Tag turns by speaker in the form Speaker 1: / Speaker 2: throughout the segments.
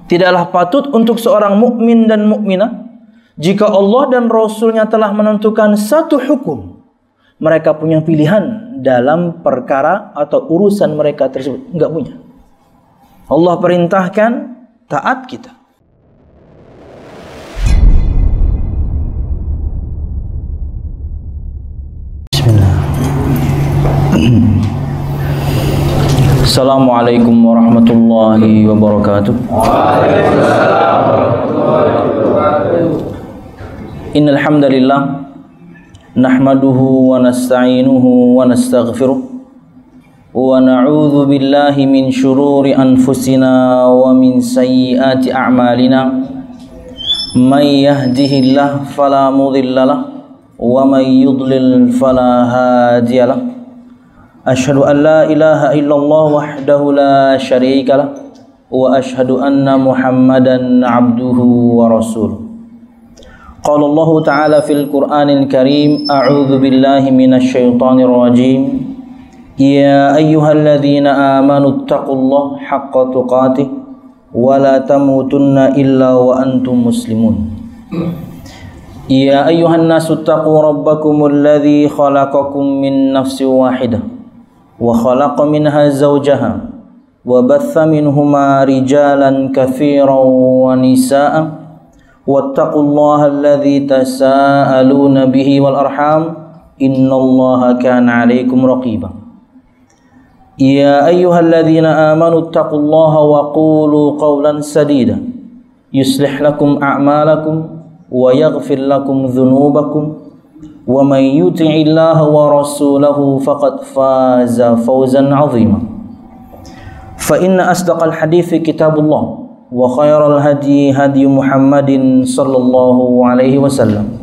Speaker 1: Tidaklah patut untuk seorang mukmin dan mukminah jika Allah dan Rasul-Nya telah menentukan satu hukum, mereka punya pilihan dalam perkara atau urusan mereka tersebut. Enggak punya. Allah perintahkan, taat kita. Bismillah. Assalamualaikum warahmatullahi wabarakatuh. Waalaikumsalam warahmatullahi wabarakatuh. Innal hamdalillah nahmaduhu wa nasta'inuhu wa nastaghfiruh wa na'udzu billahi min shururi anfusina wa min sayyiati a'malina. May yahdihillahu fala mudhillalah wa may yudlil fala hadiyalah. Asyhadu an la ilaha illallah wahdahu la syarika lah wa asyhadu anna Muhammadan abduhu wa rasuluh. Qala Allah Ta'ala fil Qur'anil Karim, a'udzu billahi minasy syaithanir rajim. Ya ayyuhalladzina amanu taqullaha haqqa tuqatih wa la tamutunna illa wa antum muslimun. Ya ayyuhan nasu taqu rabbakumul ladzi khalaqakum min nafsin wahidah wa khalaqa minha zawjaha wa batha minhuma rijalan katsiran wa nisaa'a wattaqullaha alladzi tasaaluna bihi wal arham innallaha kana 'alaikum raqiba. Ya ayyuhalladzina amanu taqullaha wa qulu qawlan sadida yuslih lakum a'malakum wa yaghfir lakum dhunubakum wa may yuti'illaha wa rasulahu faqad faza fawzan 'azima. Fa inna asdaqal hadithi kitabullah wa khairal hadi hadi Muhammadin sallallahu alaihi wasallam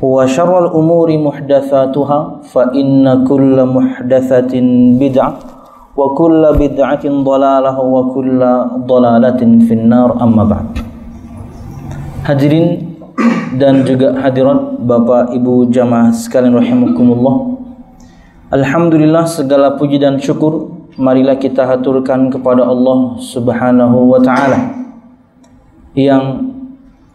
Speaker 1: wa syarrul umuri muhdatsatuha fa inna kulla muhdatsatin bid'ah wa kulla bid'atin dhalalah wa kulla dhalalatin finnar, amma ba'd. Hadirin dan juga hadirat Bapak Ibu jamaah sekalian rahimakumullah. Alhamdulillah, segala puji dan syukur marilah kita haturkan kepada Allah Subhanahu wa taala yang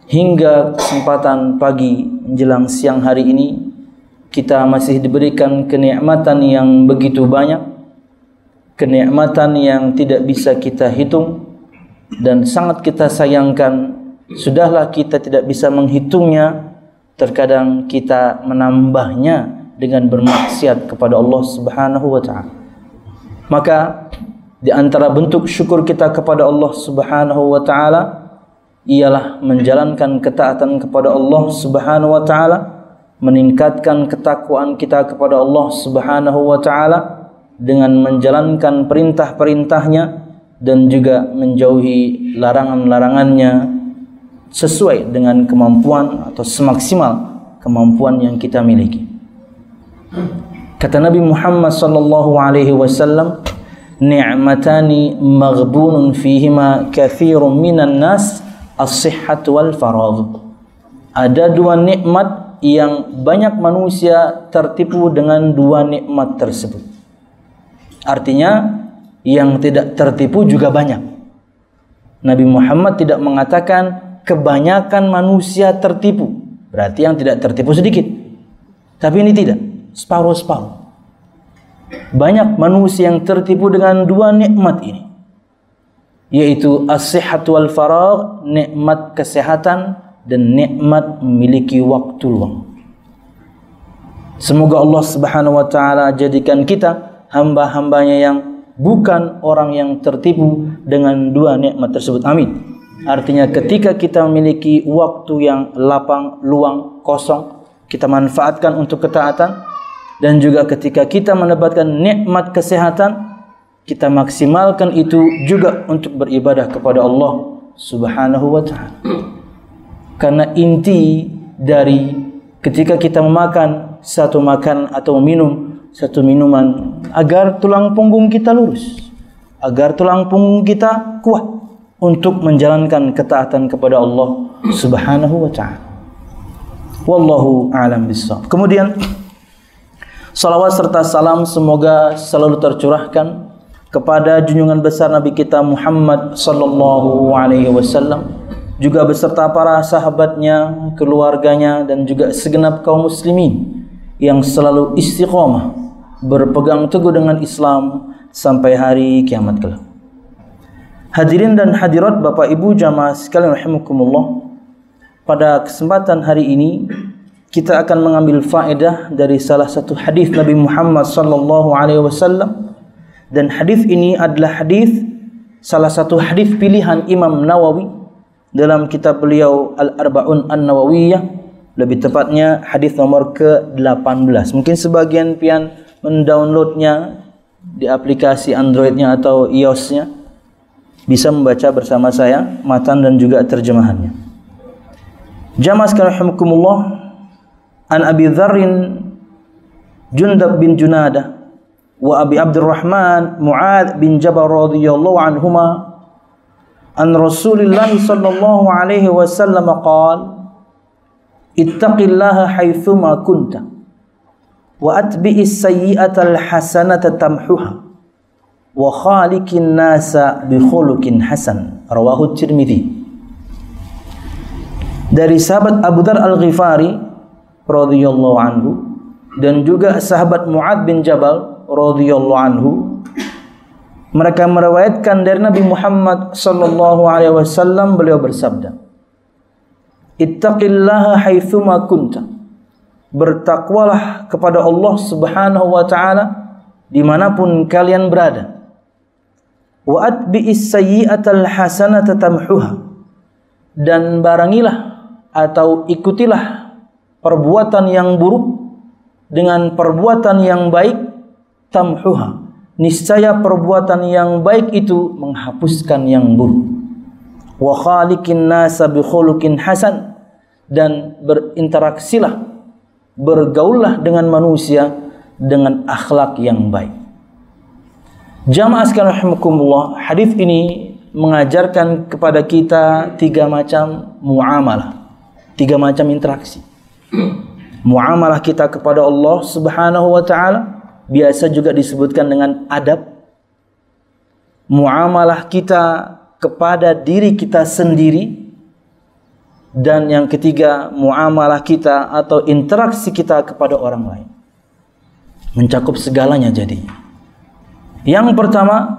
Speaker 1: hingga kesempatan pagi menjelang siang hari ini kita masih diberikan kenikmatan yang begitu banyak, kenikmatan yang tidak bisa kita hitung dan sangat kita sayangkan. Sudahlah kita tidak bisa menghitungnya, terkadang kita menambahnya dengan bermaksiat kepada Allah Subhanahu wa taala. Maka di antara bentuk syukur kita kepada Allah Subhanahu wa taala ialah menjalankan ketaatan kepada Allah Subhanahu wa taala, meningkatkan ketakwaan kita kepada Allah Subhanahu wa taala dengan menjalankan perintah-perintahnya dan juga menjauhi larangan-larangannya sesuai dengan kemampuan atau semaksimal kemampuan yang kita miliki. Kata Nabi Muhammad sallallahu alaihi wasallam, ni'matani maghbunun fihima katsirun minan nas, as-sihhat wal faragh. Ada dua nikmat yang banyak manusia tertipu dengan dua nikmat tersebut. Artinya yang tidak tertipu juga banyak. Nabi Muhammad tidak mengatakan kebanyakan manusia tertipu, berarti yang tidak tertipu sedikit. Tapi ini tidak, separuh-separuh. Banyak manusia yang tertipu dengan dua nikmat ini, yaitu as-sihhat wal faragh, nikmat kesehatan dan nikmat memiliki waktu luang. Semoga Allah Subhanahu wa taala jadikan kita hamba-hambanya yang bukan orang yang tertipu dengan dua nikmat tersebut. Amin. Artinya ketika kita memiliki waktu yang lapang, luang, kosong, kita manfaatkan untuk ketaatan. Dan juga ketika kita mendapatkan nikmat kesehatan, kita maksimalkan itu juga untuk beribadah kepada Allah Subhanahu wa ta'ala. Karena inti dari ketika kita memakan satu makan atau minum satu minuman, agar tulang punggung kita lurus, agar tulang punggung kita kuat untuk menjalankan ketaatan kepada Allah Subhanahu wa ta'ala. Wallahu a'lam bishawab. Kemudian salawat serta salam semoga selalu tercurahkan kepada junjungan besar Nabi kita Muhammad sallallahu alaihi wasallam, juga beserta para sahabatnya, keluarganya, dan juga segenap kaum muslimin yang selalu istiqomah berpegang teguh dengan Islam sampai hari kiamat kelak. Hadirin dan hadirat Bapak Ibu jamaah sekalian rahimakumullah, pada kesempatan hari ini kita akan mengambil faedah dari salah satu hadis Nabi Muhammad sallallahu alaihi wasallam, dan hadis ini adalah salah satu hadis pilihan Imam Nawawi dalam kitab beliau Al-Arba'un An-Nawawiyah, lebih tepatnya hadis nomor ke-18. Mungkin sebagian pian mendownloadnya di aplikasi Androidnya atau iOS-nya, bisa membaca bersama saya matan dan juga terjemahannya. Jamaah sekalian rahimakumullah, an Abi Dzarrin Jundab bin Junadah wa Abi Abdurrahman Mu'adz bin Jabal radhiyallahu anhuma an Rasulillah sallallahu alaihi wasallam qala ittaqillaha haitsuma kunta wa atbi'is sayyi'atal hasanata tamhuha wa khaliqin nasa bi khuluqin hasan, rawahu Tirmidzi. Dari sahabat Abu Dzar Al-Ghifari radhiyallahu anhu dan juga sahabat Mu'adz bin Jabal radhiyallahu anhu, mereka meriwayatkan dari Nabi Muhammad sallallahu alaihi wasallam, beliau bersabda, ittaqillaha haitsuma kunta, bertakwalah kepada Allah Subhanahu wa taala dimanapun kalian berada. Wa atbi'is sayyi'atal hasanata tamhuha, dan barangilah atau ikutilah perbuatan yang buruk dengan perbuatan yang baik, tamhuha, niscaya perbuatan yang baik itu menghapuskan yang buruk. Wa khaliqin nasa bi khuluqin hasan, dan berinteraksilah, bergaullah dengan manusia dengan akhlak yang baik. Jamaah sekalian rahimakumullah, hadis ini mengajarkan kepada kita 3 macam muamalah, 3 macam interaksi. Muamalah kita kepada Allah Subhanahu wa taala biasa juga disebutkan dengan adab. Muamalah kita kepada diri kita sendiri, dan yang ketiga muamalah kita atau interaksi kita kepada orang lain. Mencakup segalanya jadinya. Yang pertama,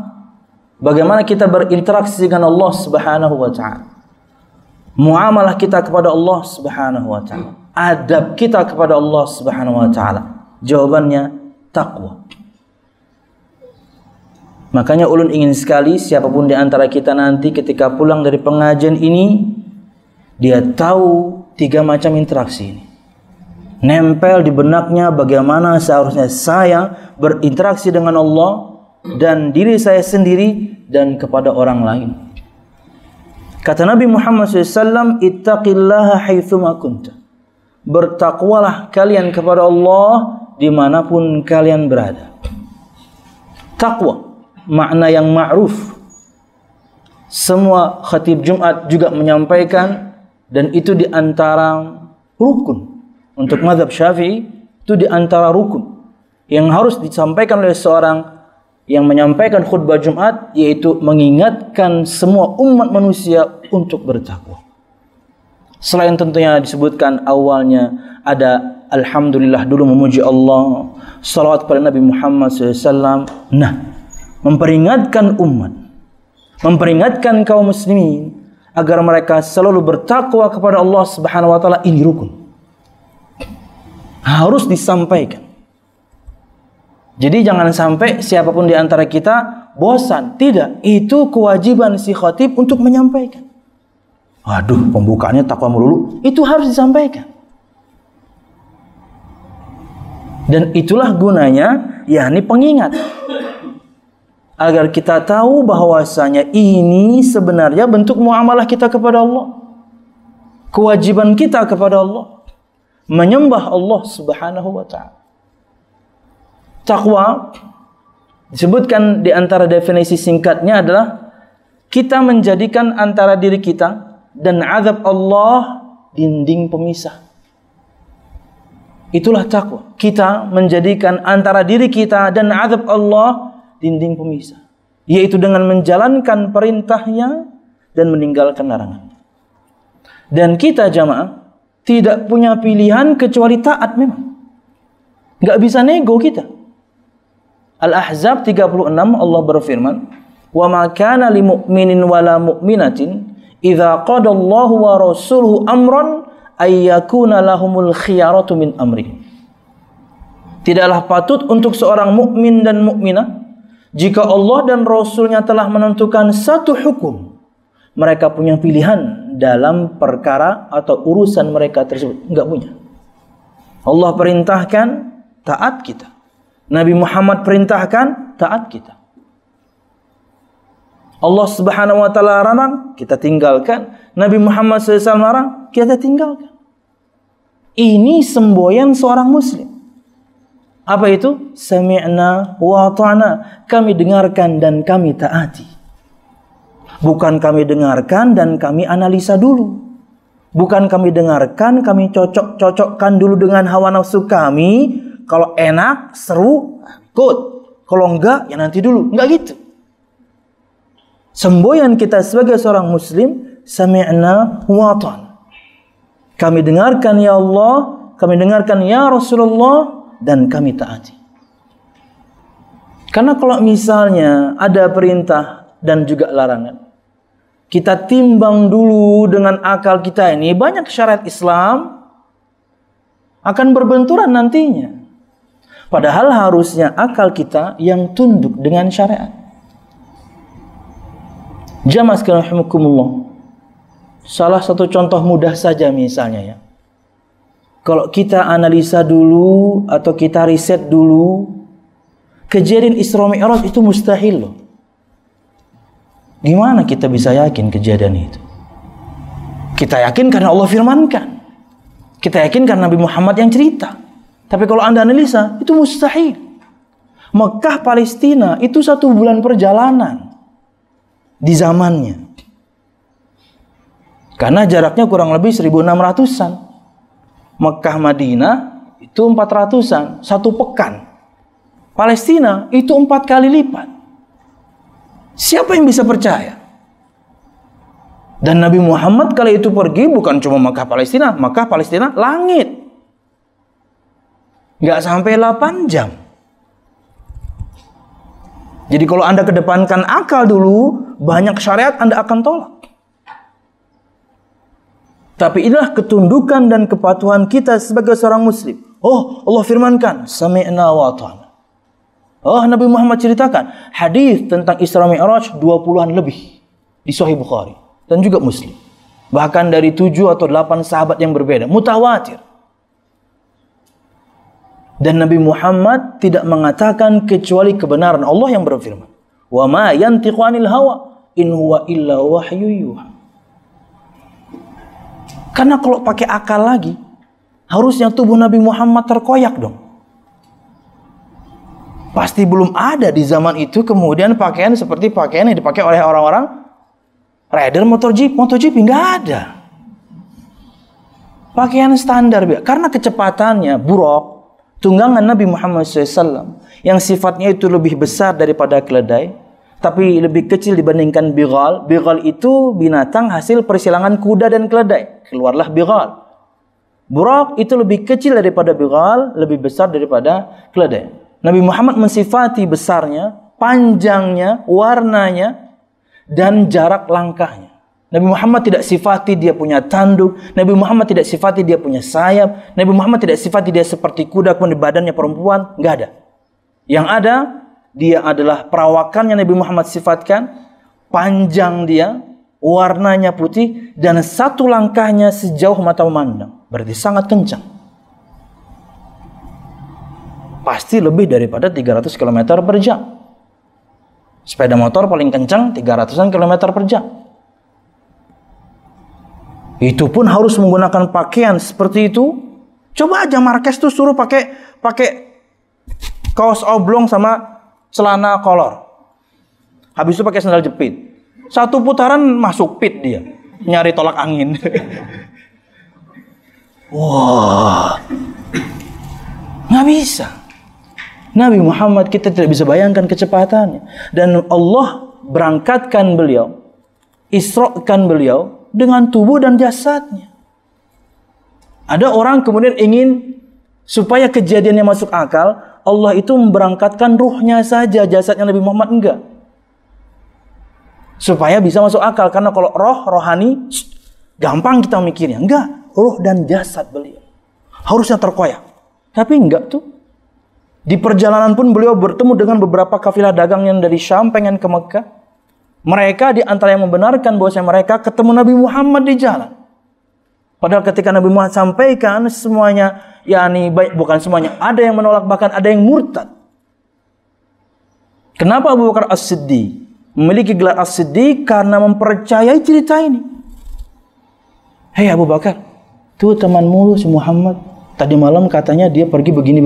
Speaker 1: bagaimana kita berinteraksi dengan Allah Subhanahu wa taala. Muamalah kita kepada Allah Subhanahu wa taala. Adab kita kepada Allah Subhanahu wa taala. Jawabannya takwa. Makanya ulun ingin sekali siapapun di antara kita nanti ketika pulang dari pengajian ini, dia tahu 3 macam interaksi ini. Nempel di benaknya bagaimana seharusnya saya berinteraksi dengan Allah dan diri saya sendiri dan kepada orang lain. Kata Nabi Muhammad SAW, ittaqillaha haitsuma kunta, bertakwalah kalian kepada Allah dimanapun kalian berada. Takwa, makna yang ma'ruf. Semua khatib Jumat juga menyampaikan, dan itu di antara rukun. Untuk mazhab Syafi'i, itu di antara rukun yang harus disampaikan oleh seorang yang menyampaikan khutbah Jumat, yaitu mengingatkan semua umat manusia untuk bertakwa. Selain tentunya disebutkan awalnya ada alhamdulillah dulu, memuji Allah, salawat pada Nabi Muhammad SAW. Nah, memperingatkan umat, memperingatkan kaum muslimin agar mereka selalu bertakwa kepada Allah Subhanahu wa taala, ini rukun. Harus disampaikan. Jadi jangan sampai siapapun di antara kita bosan. Tidak, itu kewajiban si khatib untuk menyampaikan. Aduh, pembukaannya takwa melulu. Itu harus disampaikan. Dan itulah gunanya, yakni pengingat. Agar kita tahu bahwasanya ini sebenarnya bentuk muamalah kita kepada Allah. Kewajiban kita kepada Allah. Menyembah Allah Subhanahu wa ta'ala. Takwa disebutkan di antara definisi singkatnya adalah kita menjadikan antara diri kita dan azab Allah dinding pemisah. Itulah takwa. Kita menjadikan antara diri kita dan azab Allah dinding pemisah. yaitu dengan menjalankan perintahnya dan meninggalkan larangan. Dan kita jamaah tidak punya pilihan kecuali taat memang. Enggak bisa nego kita. Al-Ahzab 36 Allah berfirman, "Wa ma kana lil mu'minin wala mu'minatin idza qadallahu wa rasuluhu amran ay yakuna lahumul khiyaratu min amrihim." Tidaklah patut untuk seorang mukmin dan mukminah jika Allah dan Rasulnya telah menentukan satu hukum, mereka punya pilihan dalam perkara atau urusan mereka tersebut. Enggak punya. Allah perintahkan, taat kita. Nabi Muhammad perintahkan, taat kita. Allah Subhanahu wa taala larang, kita tinggalkan. Nabi Muhammad SAW larang, kita tinggalkan. Ini semboyan seorang muslim. Apa itu? Sami'na wa ata'na. Kami dengarkan dan kami taati. Bukan kami dengarkan dan kami analisa dulu. Bukan kami dengarkan, kami cocok-cocokkan dulu dengan hawa nafsu kami. Kalau enak, seru, ikut. Kalau enggak, ya nanti dulu. Enggak gitu. Semboyan kita sebagai seorang muslim, sami'na wa ata'na. Kami dengarkan ya Allah, kami dengarkan ya Rasulullah, dan kami taati. Karena kalau misalnya ada perintah dan juga larangan, kita timbang dulu dengan akal kita ini, banyak syariat Islam akan berbenturan nantinya. Padahal harusnya akal kita yang tunduk dengan syariat. Jamaah sekalian rahimakumullah. Salah satu contoh mudah saja misalnya ya. Kalau kita analisa dulu atau kita riset dulu, kejadian Isra Mi'raj itu mustahil loh. Gimana kita bisa yakin kejadian itu? Kita yakin karena Allah firmankan. Kita yakin karena Nabi Muhammad yang cerita. Tapi kalau Anda analisa, itu mustahil. Mekah Palestina itu 1 bulan perjalanan di zamannya. Karena jaraknya kurang lebih 1600-an. Mekah Madinah itu 400-an, 1 pekan. Palestina itu 4 kali lipat. Siapa yang bisa percaya? Dan Nabi Muhammad kali itu pergi bukan cuma Mekah Palestina, langit. Nggak sampai 8 jam. Jadi kalau Anda kedepankan akal dulu, banyak syariat Anda akan tolak. Tapi inilah ketundukan dan kepatuhan kita sebagai seorang muslim. Oh, Allah firmankan, sami'na wa ata'na. Oh, Nabi Muhammad ceritakan hadis tentang Isra Mi'raj 20-an lebih di Sahih Bukhari dan juga Muslim. Bahkan dari 7 atau 8 sahabat yang berbeda, mutawatir. Dan Nabi Muhammad tidak mengatakan kecuali kebenaran. Allah yang berfirman, "Wa ma yantiqu 'anil hawa in huwa illa wahyu yuha." Karena kalau pakai akal lagi, harusnya tubuh Nabi Muhammad terkoyak dong. Pasti belum ada di zaman itu kemudian pakaian seperti pakaian yang dipakai oleh orang-orang rider MotoGP, nggak ada. Pakaian standar, karena kecepatannya buruk, tunggangan Nabi Muhammad SAW yang sifatnya itu lebih besar daripada keledai, tapi lebih kecil dibandingkan bighal. Bighal itu binatang hasil persilangan kuda dan keledai. Keluarlah bighal. Burak itu lebih kecil daripada bighal, lebih besar daripada keledai. Nabi Muhammad mensifati besarnya, panjangnya, warnanya, dan jarak langkahnya. Nabi Muhammad tidak sifati dia punya tanduk. Nabi Muhammad tidak sifati dia punya sayap. Nabi Muhammad tidak sifati dia seperti kuda, kemudian badannya perempuan. Nggak ada. Yang ada, dia adalah perawakannya Nabi Muhammad sifatkan, panjang dia, warnanya putih, dan 1 langkahnya sejauh mata memandang. Berarti sangat kencang. Pasti lebih daripada 300 km per jam. Sepeda motor paling kencang 300-an km per jam. Itu pun harus menggunakan pakaian seperti itu. Coba aja Marquez tuh suruh pakai kaos oblong sama celana kolor. Habis itu pakai sandal jepit. 1 putaran masuk pit dia. Nyari tolak angin. Wah. Nggak bisa. Nabi Muhammad kita tidak bisa bayangkan kecepatannya. Dan Allah berangkatkan beliau, isra'kan beliau dengan tubuh dan jasadnya. Ada orang kemudian ingin supaya kejadiannya masuk akal, Allah itu memberangkatkan ruhnya saja, jasadnya Nabi Muhammad enggak. Supaya bisa masuk akal, karena kalau rohani gampang kita mikirnya. Enggak, ruh dan jasad beliau harusnya terkoyak. Tapi enggak tuh. Di perjalanan pun beliau bertemu dengan beberapa kafilah dagang yang dari Syam pengen ke Mekah. Mereka di antara yang membenarkan bahwasanya mereka ketemu Nabi Muhammad di jalan. Padahal ketika Nabi Muhammad sampaikan semuanya, baik, bukan semuanya, ada yang menolak, bahkan ada yang murtad. Kenapa Abu Bakar As-Siddiq memiliki gelar As-Siddiq? Karena mempercayai cerita ini. Hei Abu Bakar, tuh temanmu si Muhammad tadi malam katanya dia pergi begini.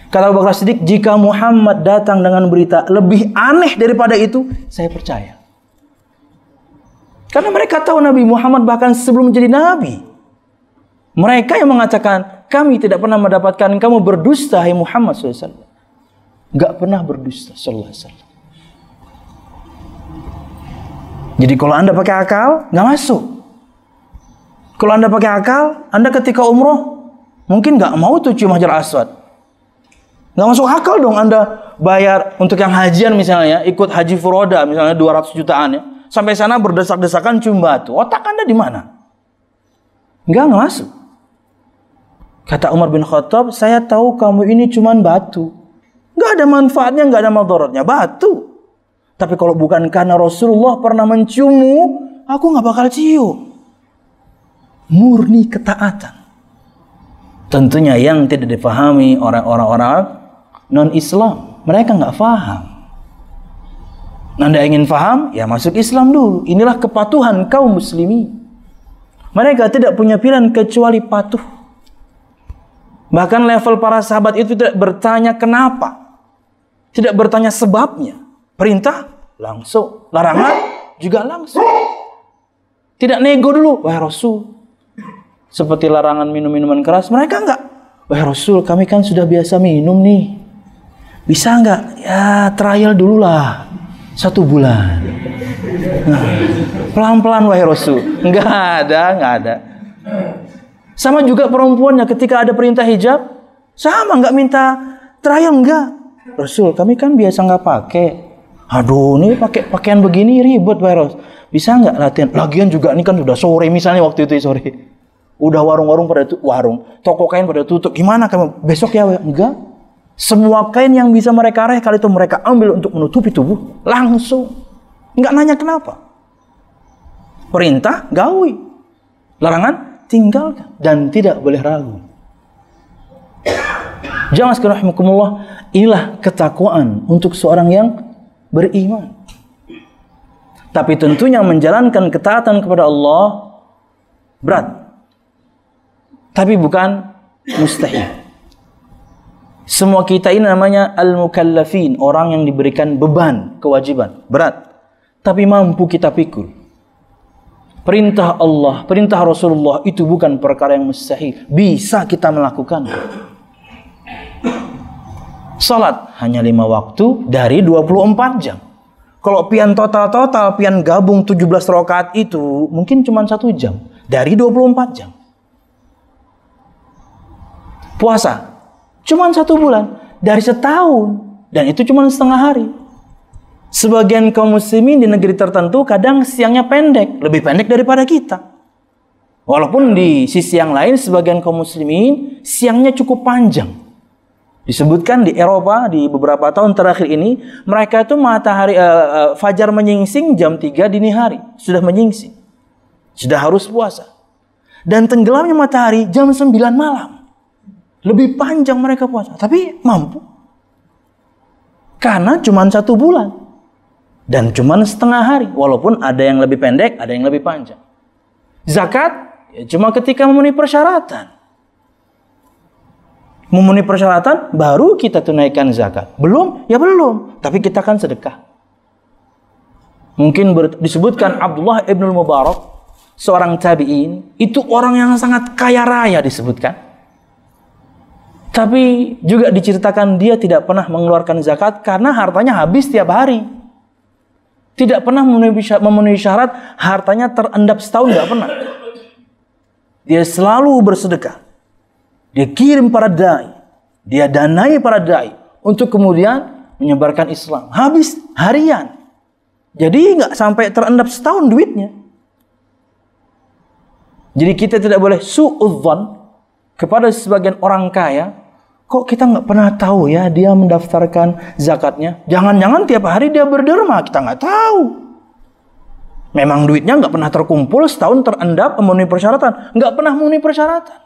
Speaker 1: Kata Abu Bakar As-Siddiq, jika Muhammad datang dengan berita lebih aneh daripada itu, saya percaya. Karena mereka tahu Nabi Muhammad bahkan sebelum menjadi Nabi. Mereka yang mengatakan, kami tidak pernah mendapatkan kamu berdusta, hai Muhammad SAW. Gak pernah berdusta, sallallahu alaihi wasallam. Jadi kalau Anda pakai akal, gak masuk. Kalau Anda pakai akal, Anda ketika umroh, mungkin gak mau tuh cium Hajar Aswad. Gak masuk akal dong Anda bayar untuk yang hajian misalnya, ikut haji furoda misalnya 200 jutaan ya. Sampai sana berdesak-desakan cium batu. Otak Anda di mana? Enggak masuk. Kata Umar bin Khattab, saya tahu kamu ini cuman batu. Enggak ada manfaatnya, enggak ada madaratnya. Batu. Tapi kalau bukan karena Rasulullah pernah menciummu, aku enggak bakal cium. Murni ketaatan. Tentunya yang tidak dipahami orang-orang non-Islam. Mereka enggak paham. Anda ingin paham? Ya masuk Islam dulu. Inilah kepatuhan kaum muslimin. Mereka tidak punya pilihan kecuali patuh. Bahkan level para sahabat itu tidak bertanya kenapa. Tidak bertanya sebabnya. Perintah langsung. Larangan juga langsung. Tidak nego dulu. Wahai Rasul. Seperti larangan minum minuman keras. Mereka enggak. Wahai Rasul, kami kan sudah biasa minum nih. Bisa enggak? Ya trial dulu lah. 1 bulan. Nah, pelan-pelan wahai Rasul. Enggak ada. Sama juga perempuannya ketika ada perintah hijab, sama enggak minta trial, enggak. Rasul, kami kan biasa enggak pakai. Aduh, ini pakai pakaian begini ribet wahai Rasul. Bisa enggak latihan? Lagian juga ini kan udah sore misalnya waktu itu sore. Udah warung-warung pada toko kain pada tutup. Gimana kamu besok ya? Enggak. Semua kain yang bisa mereka raih kali itu mereka ambil untuk menutupi tubuh langsung. Enggak nanya kenapa. Perintah gawi. Larangan tinggalkan dan tidak boleh ragu. Jamaah sekalian rahimakumullah, inilah ketakwaan untuk seorang yang beriman. Tapi tentunya menjalankan ketaatan kepada Allah berat. Tapi bukan mustahil. Semua kita ini namanya al-mukallafin, orang yang diberikan beban, kewajiban, berat. Tapi mampu kita pikul. Perintah Allah, perintah Rasulullah itu bukan perkara yang mustahil. Bisa kita melakukan. Salat hanya 5 waktu dari 24 jam. Kalau pian total, pian gabung 17 rakaat itu mungkin cuma 1 jam. Dari 24 jam. Puasa cuma 1 bulan dari setahun, dan itu cuma setengah hari. Sebagian kaum muslimin di negeri tertentu kadang siangnya pendek, lebih pendek daripada kita. Walaupun di sisi yang lain sebagian kaum muslimin siangnya cukup panjang. Disebutkan di Eropa di beberapa tahun terakhir ini mereka itu matahari fajar menyingsing jam 3 dini hari, sudah menyingsing. Sudah harus puasa. Dan tenggelamnya matahari jam 9 malam. Lebih panjang mereka puasa, tapi mampu. Karena cuma 1 bulan. Dan cuma setengah hari. Walaupun ada yang lebih pendek, ada yang lebih panjang. Zakat, ya cuma ketika memenuhi persyaratan. Memenuhi persyaratan, baru kita tunaikan zakat. Belum? Ya belum. Tapi kita kan sedekah. Mungkin disebutkan Abdullah ibn Mubarak, seorang tabi'in, itu orang yang sangat kaya raya disebutkan. Tapi juga diceritakan dia tidak pernah mengeluarkan zakat karena hartanya habis tiap hari. Tidak pernah memenuhi syarat hartanya terendap setahun, nggak pernah. Dia selalu bersedekah. Dia kirim para dai, dia danai para dai untuk kemudian menyebarkan Islam. Habis harian. Jadi nggak sampai terendap setahun duitnya. Jadi kita tidak boleh suudzon kepada sebagian orang kaya. Kok kita nggak pernah tahu ya dia mendaftarkan zakatnya? Jangan-jangan tiap hari dia berderma, kita nggak tahu. Memang duitnya nggak pernah terkumpul, setahun terendap memenuhi persyaratan, nggak pernah memenuhi persyaratan.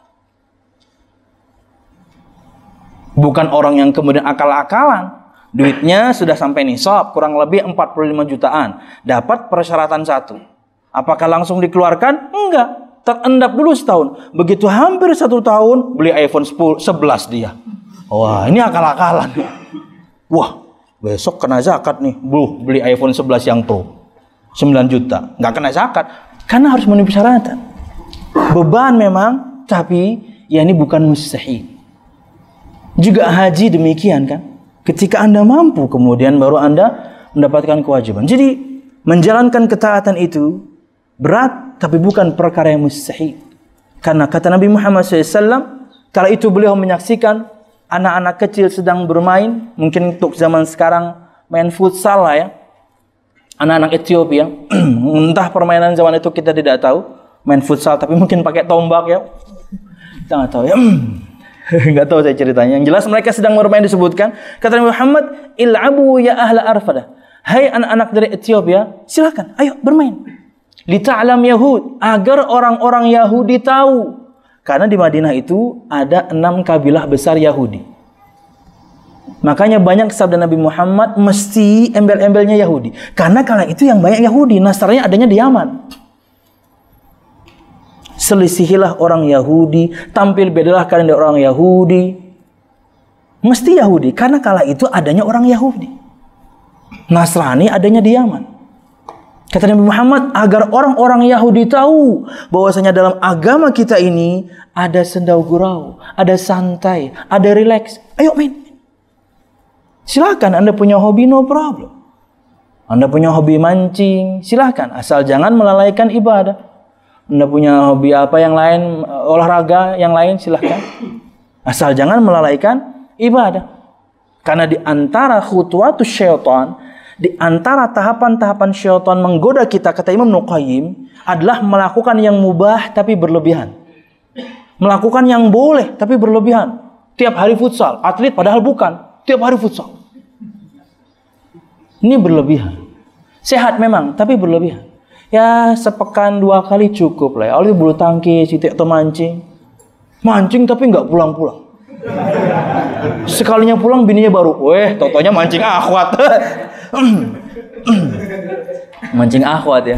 Speaker 1: Bukan orang yang kemudian akal-akalan, duitnya sudah sampai nisab, kurang lebih 45 jutaan, dapat persyaratan satu. Apakah langsung dikeluarkan? Enggak. Terendap dulu setahun. Begitu hampir 1 tahun, beli iPhone 11 dia. Wah, ini akal-akalan. Wah, besok kena zakat nih. Beli iPhone 11 yang Pro. 9 juta. Nggak kena zakat. Karena harus memenuhi persyaratan. Beban memang, tapi ya ini bukan mustahil. Juga haji demikian kan. Ketika Anda mampu, kemudian baru Anda mendapatkan kewajiban. Jadi, menjalankan ketaatan itu berat, tapi bukan perkara yang mustahil. Karena kata Nabi Muhammad SAW, kala itu beliau menyaksikan anak-anak kecil sedang bermain, mungkin untuk zaman sekarang main futsal lah ya, anak-anak Ethiopia. Entah permainan zaman itu kita tidak tahu, main futsal tapi mungkin pakai tombak ya, kita nggak tahu ya. Nggak tahu saya ceritanya. Yang jelas mereka sedang bermain disebutkan. Kata Nabi Muhammad, il'abu ya ahla arfadah. Hai anak-anak dari Ethiopia, silakan, ayo bermain. Lita'lam Yahud, agar orang-orang Yahudi tahu. Karena di Madinah itu ada 6 kabilah besar Yahudi. Makanya banyak sabda Nabi Muhammad mesti embel-embelnya Yahudi. Karena kala itu yang banyak Yahudi, Nasrani adanya di Yaman. Selisihilah orang Yahudi, tampil bedalah kalian dari orang Yahudi. Mesti Yahudi, karena kala itu adanya orang Yahudi. Nasrani adanya di Yaman. Kata Nabi Muhammad, agar orang-orang Yahudi tahu bahwasanya dalam agama kita ini ada sendau gurau, ada santai, ada rileks. Ayo main. Silakan Anda punya hobi, no problem. Anda punya hobi mancing, silakan, asal jangan melalaikan ibadah. Anda punya hobi apa yang lain, olahraga yang lain, silakan. Asal jangan melalaikan ibadah. Karena di antara khutwatus syaitan, di antara tahapan-tahapan syaitan menggoda kita, kata Imam Nuqayyim, adalah melakukan yang mubah tapi berlebihan. Melakukan yang boleh tapi berlebihan. Tiap hari futsal, atlet padahal bukan. Tiap hari futsal. Ini berlebihan. Sehat memang, tapi berlebihan. Ya sepekan 2 kali cukup lah. Oleh bulu tangkis, atau mancing. Mancing tapi nggak pulang-pulang. Sekalinya pulang bininya baru, totonya mancing akhwat. Mancing akhwat ya.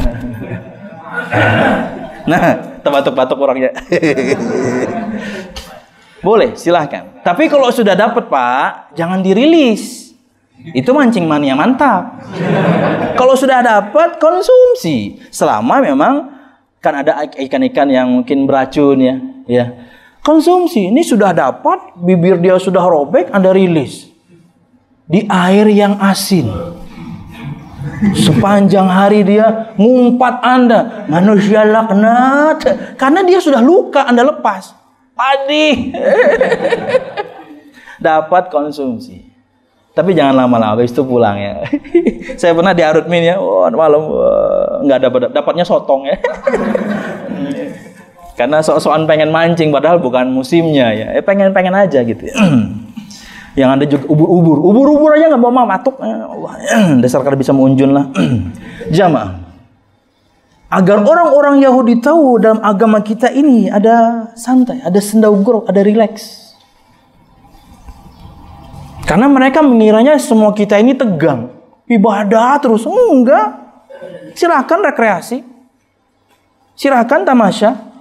Speaker 1: Nah, terbatuk-batuk orangnya. Boleh, silahkan. Tapi kalau sudah dapat Pak, jangan dirilis. Itu mancing mania mantap. Kalau sudah dapat, konsumsi. Selama memang kan ada ikan-ikan yang mungkin beracun ya. Ya. Konsumsi. Ini sudah dapat, bibir dia sudah robek, Anda rilis. Di air yang asin. Sepanjang hari dia ngumpat Anda. Manusia laknat. Karena dia sudah luka, Anda lepas. Padi. Dapat konsumsi. Tapi jangan lama-lama, habis itu pulang ya. Saya pernah di Arutmin ya, malam nggak dapatnya sotong ya. Karena sok-sokan pengen mancing, padahal bukan musimnya ya. Pengen-pengen aja gitu ya. Yang ada juga ubur-ubur aja nggak mau matuk. Dasar kada bisa mengunjun lah. Jamaah. Agar orang-orang Yahudi tahu dalam agama kita ini ada santai, ada sendau gurau, ada rileks. Karena mereka mengiranya semua kita ini tegang, ibadah terus. Enggak. Silakan rekreasi. Silakan tamasya.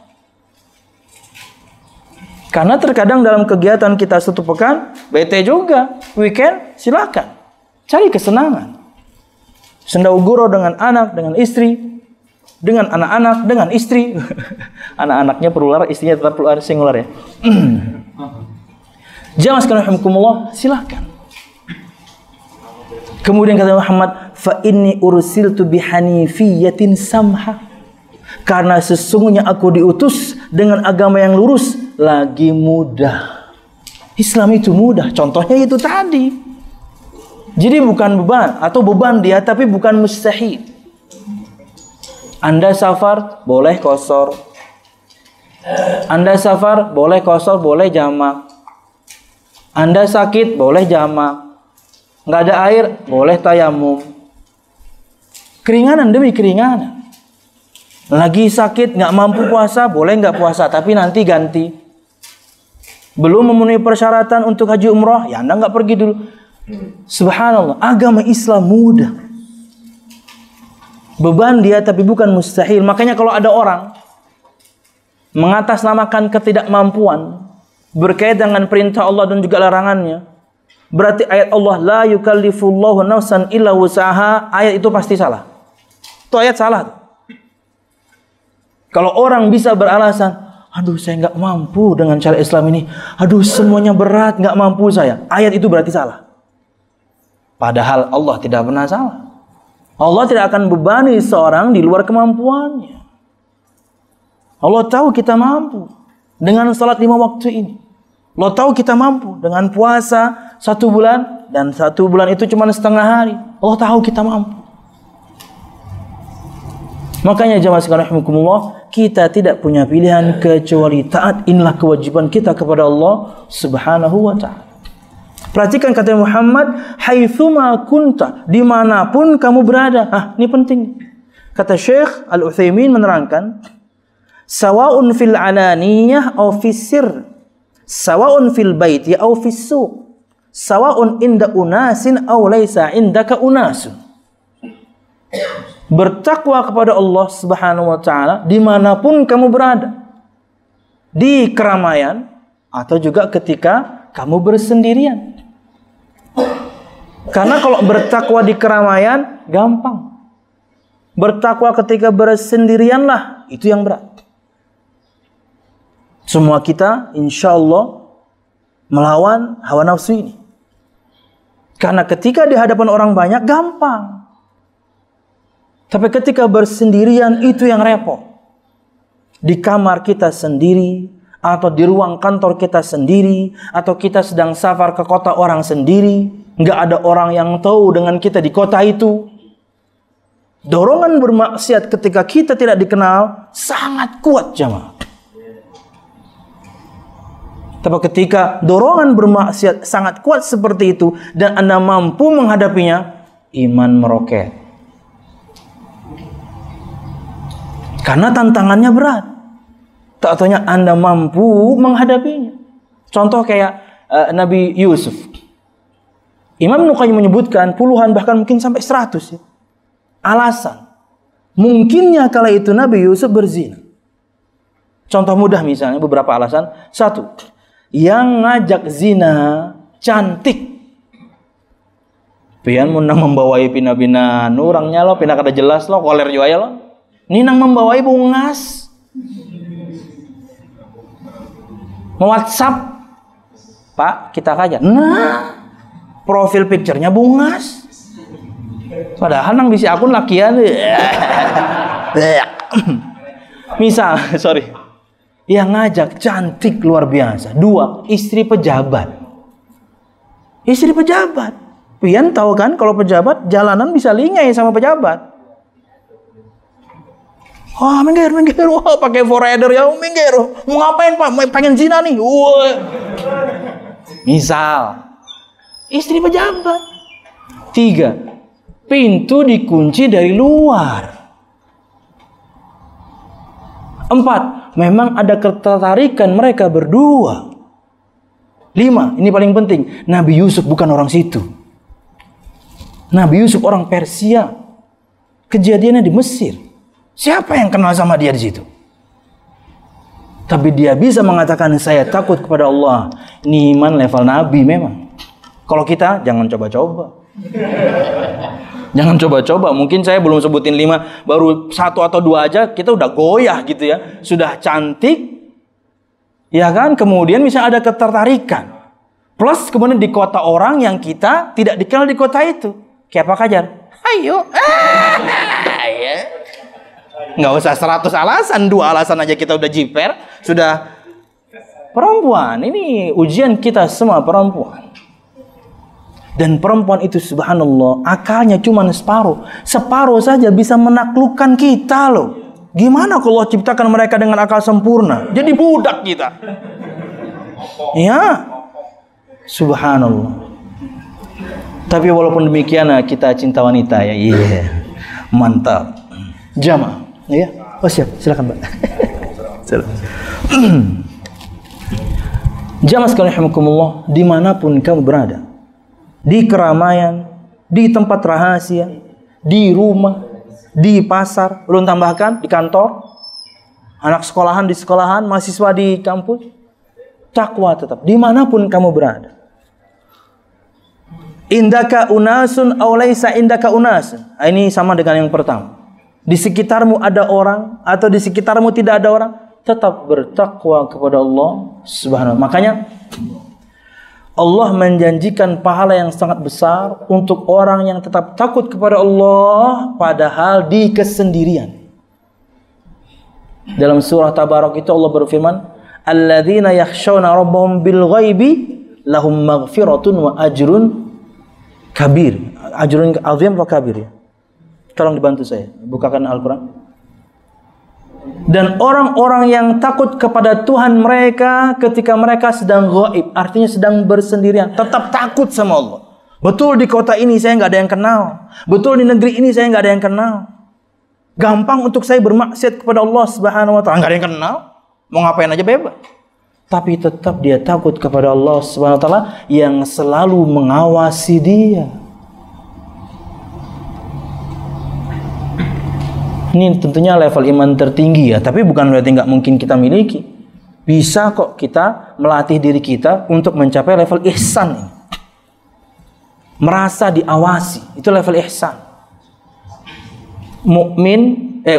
Speaker 1: Karena terkadang dalam kegiatan kita 1 pekan, bete juga. Weekend, silakan. Cari kesenangan. Sendau gurau dengan anak, dengan istri. Dengan anak-anak, dengan istri. Anak-anaknya plural, istrinya tetap plural singular ya. Jamaah sekalian rahimakumullah, silakan. Kemudian kata Muhammad, fa inni ursiltu bihanifiyatin samha. Karena sesungguhnya aku diutus dengan agama yang lurus lagi mudah. Islam itu mudah. Contohnya itu tadi. Jadi bukan beban atau beban dia, tapi bukan mustahil. Anda safar boleh qashar. Anda safar boleh qashar, boleh jamak. Anda sakit boleh jamak. Nggak ada air boleh tayamum. Keringanan demi keringanan. Lagi sakit nggak mampu puasa boleh nggak puasa, tapi nanti ganti. Belum memenuhi persyaratan untuk haji umrah, ya Anda nggak pergi dulu. Subhanallah, agama Islam mudah. Beban dia tapi bukan mustahil. Makanya kalau ada orang mengatasnamakan ketidakmampuan berkaitan dengan perintah Allah dan juga larangannya, berarti ayat Allah la yukallifullahu nafsan illa wus'aha, ayat itu pasti salah. Itu ayat salah. Kalau orang bisa beralasan, aduh saya nggak mampu dengan cara Islam ini, aduh semuanya berat, nggak mampu saya, ayat itu berarti salah. Padahal Allah tidak pernah salah. Allah tidak akan bebani seorang di luar kemampuannya. Allah tahu kita mampu dengan salat 5 waktu ini. Allah tahu kita mampu dengan puasa 1 bulan, dan 1 bulan itu cuma setengah hari. Allah tahu kita mampu. Makanya jamaah sekalian rahimakumullah, kita tidak punya pilihan kecuali taat. Inilah kewajiban kita kepada Allah Subhanahu wa ta'ala. Perhatikan kata Muhammad, haitsuma kunta, dimanapun kamu berada. Ini penting. Kata Syekh Al-Utsaimin menerangkan, sawa'un fil alaniyah aw fis sir, sawa'un fil baiti aw fis suq, sawa'un inda unasin aw laisa indaka unasun. Bertakwa kepada Allah Subhanahu wa ta'ala dimanapun kamu berada, di keramaian atau juga ketika kamu bersendirian. Karena kalau bertakwa di keramaian gampang, bertakwa ketika bersendirianlah itu yang berat. Semua kita insya Allah melawan hawa nafsu ini. Karena ketika di hadapan orang banyak gampang, tapi ketika bersendirian itu yang repot. Di kamar kita sendiri, atau di ruang kantor kita sendiri, atau kita sedang safar ke kota orang sendiri, nggak ada orang yang tahu dengan kita di kota itu. Dorongan bermaksiat ketika kita tidak dikenal sangat kuat jamaah. Tapi ketika dorongan bermaksiat sangat kuat seperti itu dan Anda mampu menghadapinya, iman meroket. Karena tantangannya berat. Tak taunya Anda mampu menghadapinya. Contoh kayak Nabi Yusuf. Imam Ibnu Qayyim menyebutkan puluhan bahkan mungkin sampai 100 ya. Alasan mungkinnya kala itu Nabi Yusuf berzina. Contoh mudah misalnya beberapa alasan. 1. Yang ngajak zina cantik. Pian munang membawai pina-pina nurangnya lo, pina kada jelas lo, koler juga ya lo. Ninang membawai bungas. WhatsApp, Pak, kita kaja. Nah, profil picture-nya bungas. Padahal nang bisi akun lakian. Misal, sorry. Yang ngajak cantik luar biasa. 2, istri pejabat. Istri pejabat. Pian tahu kan kalau pejabat jalanan bisa lingai sama pejabat. Wah, minggir. Wah, pakai forerunner ya, minggir. Mau ngapain, Pak? Pengen zina nih. Wah. Misal, istri pejabat. 3, pintu dikunci dari luar. 4, memang ada ketertarikan mereka berdua. 5, ini paling penting. Nabi Yusuf bukan orang situ. Nabi Yusuf orang Persia. Kejadiannya di Mesir. Siapa yang kenal sama dia di situ? Tapi dia bisa mengatakan saya takut kepada Allah. Ini iman level Nabi memang. Kalau kita jangan coba-coba. Jangan coba-coba. Mungkin saya belum sebutin 5, baru 1 atau 2 aja kita udah goyah gitu ya. Sudah cantik, ya kan? Kemudian bisa ada ketertarikan. Plus kemudian di kota orang yang kita tidak dikenal di kota itu. Kayak Pak Kajar. Ayo. Ya. Nggak usah 100 alasan, 2 alasan aja kita udah jiper. Sudah perempuan. Ini ujian kita semua perempuan. Dan perempuan itu subhanallah akalnya cuma separuh. Separuh saja bisa menaklukkan kita loh. Gimana kalau Allah ciptakan mereka dengan akal sempurna? Jadi budak kita. Ya. Subhanallah. Tapi walaupun demikian kita cinta wanita ya. Iya. Mantap. Jamaah. Ya. Oh siap. Silakan Mbak. Silakan. Jamaah sekalian rahimakumullah, dimanapun kamu berada. Di keramaian, di tempat rahasia, di rumah, di pasar, belum tambahkan di kantor, anak sekolahan di sekolahan, mahasiswa di kampus, takwa tetap dimanapun kamu berada. Indaka unasun aw laisa indaka unasun. Ini sama dengan yang pertama. Di sekitarmu ada orang atau di sekitarmu tidak ada orang, tetap bertakwa kepada Allah Subhanahu. Makanya Allah menjanjikan pahala yang sangat besar untuk orang yang tetap takut kepada Allah padahal di kesendirian. Dalam surah Tabarak itu Allah berfirman, "Alladzina yakhshawna rabbahum bil ghaibi lahum maghfiratun wa ajrun kabir." Ajrun azim wa kabir ya. Tolong dibantu saya, bukakan Al-Qur'an. Dan orang-orang yang takut kepada Tuhan mereka ketika mereka sedang ghaib, artinya sedang bersendirian, tetap takut sama Allah. Betul di kota ini saya nggak ada yang kenal. Betul di negeri ini saya nggak ada yang kenal. Gampang untuk saya bermaksiat kepada Allah Subhanahu wa taala, nggak ada yang kenal. Mau ngapain aja bebas. Tapi tetap dia takut kepada Allah Subhanahu wa taala yang selalu mengawasi dia. Ini tentunya level iman tertinggi ya, tapi bukan berarti nggak mungkin kita miliki. Bisa kok kita melatih diri kita untuk mencapai level ihsan ini. Merasa diawasi, itu level ihsan.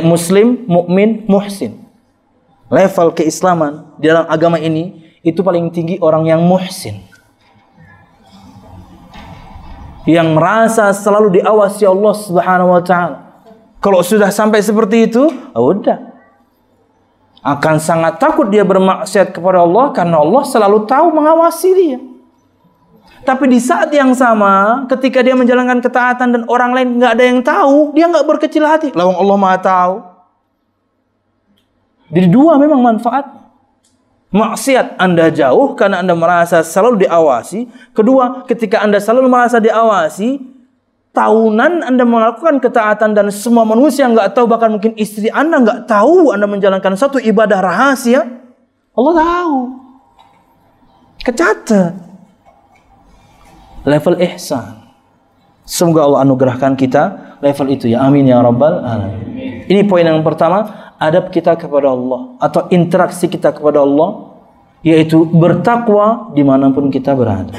Speaker 1: Muslim, mukmin, muhsin. Level keislaman di dalam agama ini itu paling tinggi orang yang muhsin. Yang merasa selalu diawasi Allah Subhanahu wa taala. Kalau sudah sampai seperti itu, udah. Akan sangat takut dia bermaksiat kepada Allah karena Allah selalu tahu mengawasi dia. Tapi di saat yang sama, ketika dia menjalankan ketaatan dan orang lain nggak ada yang tahu, dia nggak berkecil hati. Lawang Allah Maha tahu. Jadi dua memang manfaat. Maksiat Anda jauh karena Anda merasa selalu diawasi. Kedua, ketika Anda selalu merasa diawasi, tahunan Anda melakukan ketaatan dan semua manusia nggak tahu, bahkan mungkin istri Anda nggak tahu Anda menjalankan satu ibadah rahasia, Allah tahu. Kecatat. Level ihsan. Semoga Allah anugerahkan kita level itu ya. Amin ya rabbal alamin. Ini poin yang pertama, adab kita kepada Allah atau interaksi kita kepada Allah, yaitu bertakwa dimanapun kita berada.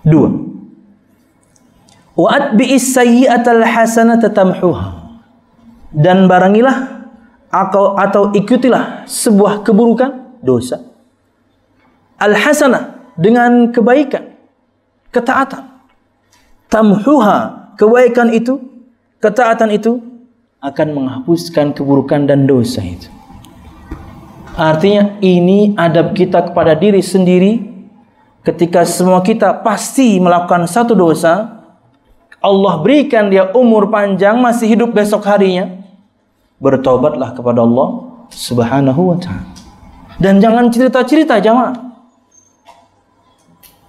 Speaker 1: 2. Wa atbi'is sayyi'atal hasanata tamhuha. Dan barangilah atau ikutilah sebuah keburukan, dosa. Al-hasanah dengan kebaikan, ketaatan. Tamhuha, kebaikan itu, ketaatan itu akan menghapuskan keburukan dan dosa itu. Artinya ini adab kita kepada diri sendiri. Ketika semua kita pasti melakukan satu dosa, Allah berikan dia umur panjang, masih hidup besok harinya, bertobatlah kepada Allah Subhanahu wa ta'ala. Dan jangan cerita-cerita jamaah.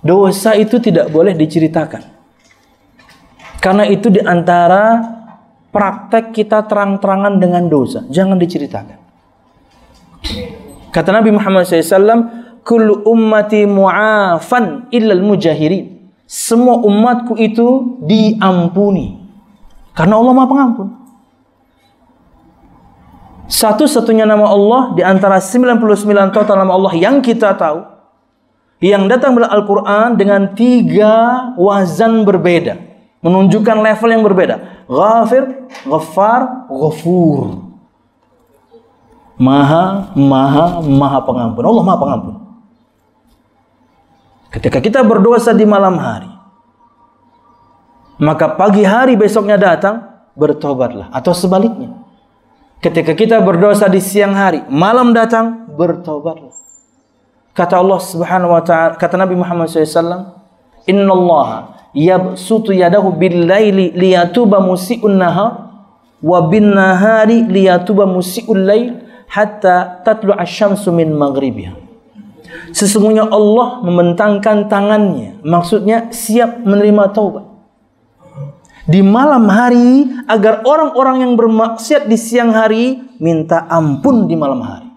Speaker 1: Dosa itu tidak boleh diceritakan. Karena itu diantara praktek kita terang-terangan dengan dosa. Jangan diceritakan. Kata Nabi Muhammad SAW, kullu ummati mu'afan illal mujahirin. Semua umatku itu diampuni karena Allah Maha Pengampun. Satu-satunya nama Allah di antara 99 total nama Allah yang kita tahu, yang datang dalam Al-Quran dengan 3 wazan berbeda, menunjukkan level yang berbeda. Ghafir, Ghaffar, Ghafur. Maha Pengampun. Allah Maha Pengampun. Ketika kita berdosa di malam hari, maka pagi hari besoknya datang, bertobatlah. Atau sebaliknya, ketika kita berdosa di siang hari, malam datang, bertobatlah. Kata Allah Subhanahu wa ta'ala, kata Nabi Muhammad SAW, Innallaha yabsutu yadahu bil-laili liyatuba musi'un nahar wa bin-nahari liyatuba musi'ul lail hatta tatlu'a asy-syamsu min maghribiha. Sesungguhnya Allah membentangkan tangannya, maksudnya siap menerima taubat di malam hari, agar orang-orang yang bermaksiat di siang hari minta ampun di malam hari.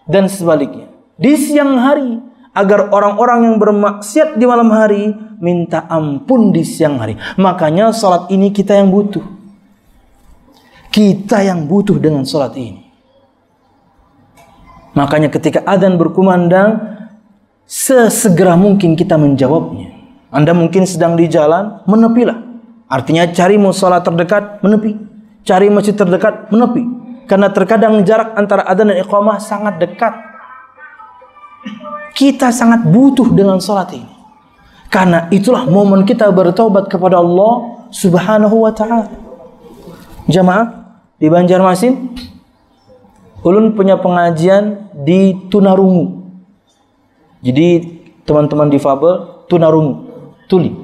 Speaker 1: Dan sebaliknya, di siang hari, agar orang-orang yang bermaksiat di malam hari minta ampun di siang hari. Makanya salat ini kita yang butuh. Kita yang butuh dengan salat ini. Makanya ketika adzan berkumandang, sesegera mungkin kita menjawabnya. Anda mungkin sedang di jalan, menepilah. Artinya cari musola terdekat, menepi. Cari masjid terdekat, menepi. Karena terkadang jarak antara adzan dan iqamah sangat dekat. Kita sangat butuh dengan salat ini. Karena itulah momen kita bertaubat kepada Allah Subhanahu wa ta'ala. Jamaah di Banjarmasin, ulun punya pengajian di tunarungu. Jadi teman-teman difabel tunarungu, tuli.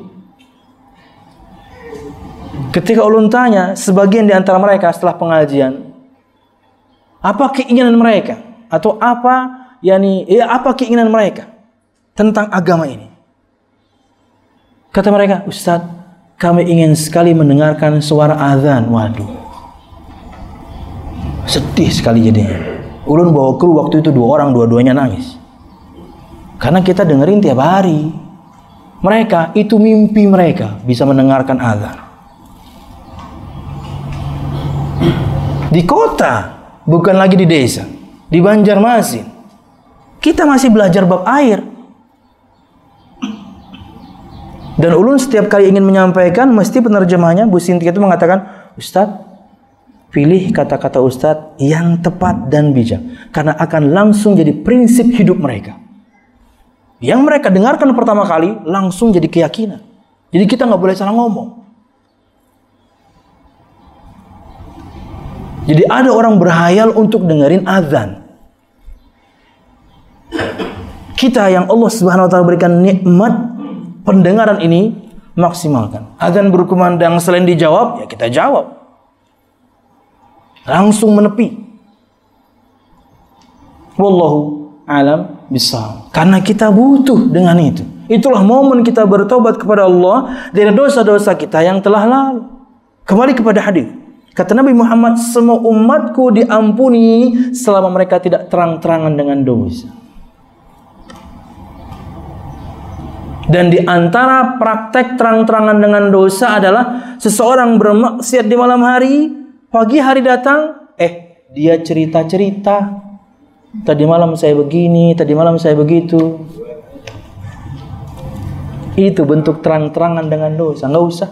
Speaker 1: Ketika ulun tanya sebagian di antara mereka setelah pengajian, apa keinginan mereka atau apa keinginan mereka tentang agama ini? Kata mereka, Ustaz, kami ingin sekali mendengarkan suara azan. Waduh, sedih sekali jadinya. Ulun bawa kru waktu itu 2 orang, dua-duanya nangis. Karena kita dengerin tiap hari. Mereka, itu mimpi mereka bisa mendengarkan azan. Di kota, bukan lagi di desa. Di Banjarmasin, kita masih belajar bab air. Dan ulun setiap kali ingin menyampaikan, mesti penerjemahnya Bu Sinti itu mengatakan, Ustaz, pilih kata-kata Ustaz yang tepat dan bijak. Karena akan langsung jadi prinsip hidup mereka. Yang mereka dengarkan pertama kali, langsung jadi keyakinan. Jadi kita nggak boleh salah ngomong. Jadi ada orang berhayal untuk dengerin azan. Kita yang Allah Subhanahu wa ta'ala berikan nikmat pendengaran ini, maksimalkan. Azan berkumandang, selain dijawab, ya kita jawab. Langsung menepi. Wallahu alam bisawab. Karena kita butuh dengan itu. Itulah momen kita bertobat kepada Allah dari dosa-dosa kita yang telah lalu. Kembali kepada hadis. Kata Nabi Muhammad, semua umatku diampuni selama mereka tidak terang-terangan dengan dosa. Dan di antara praktek terang-terangan dengan dosa adalah seseorang bermaksiat di malam hari, pagi hari datang, dia cerita-cerita. Tadi malam saya begini, tadi malam saya begitu. Itu bentuk terang-terangan dengan dosa. Nggak usah.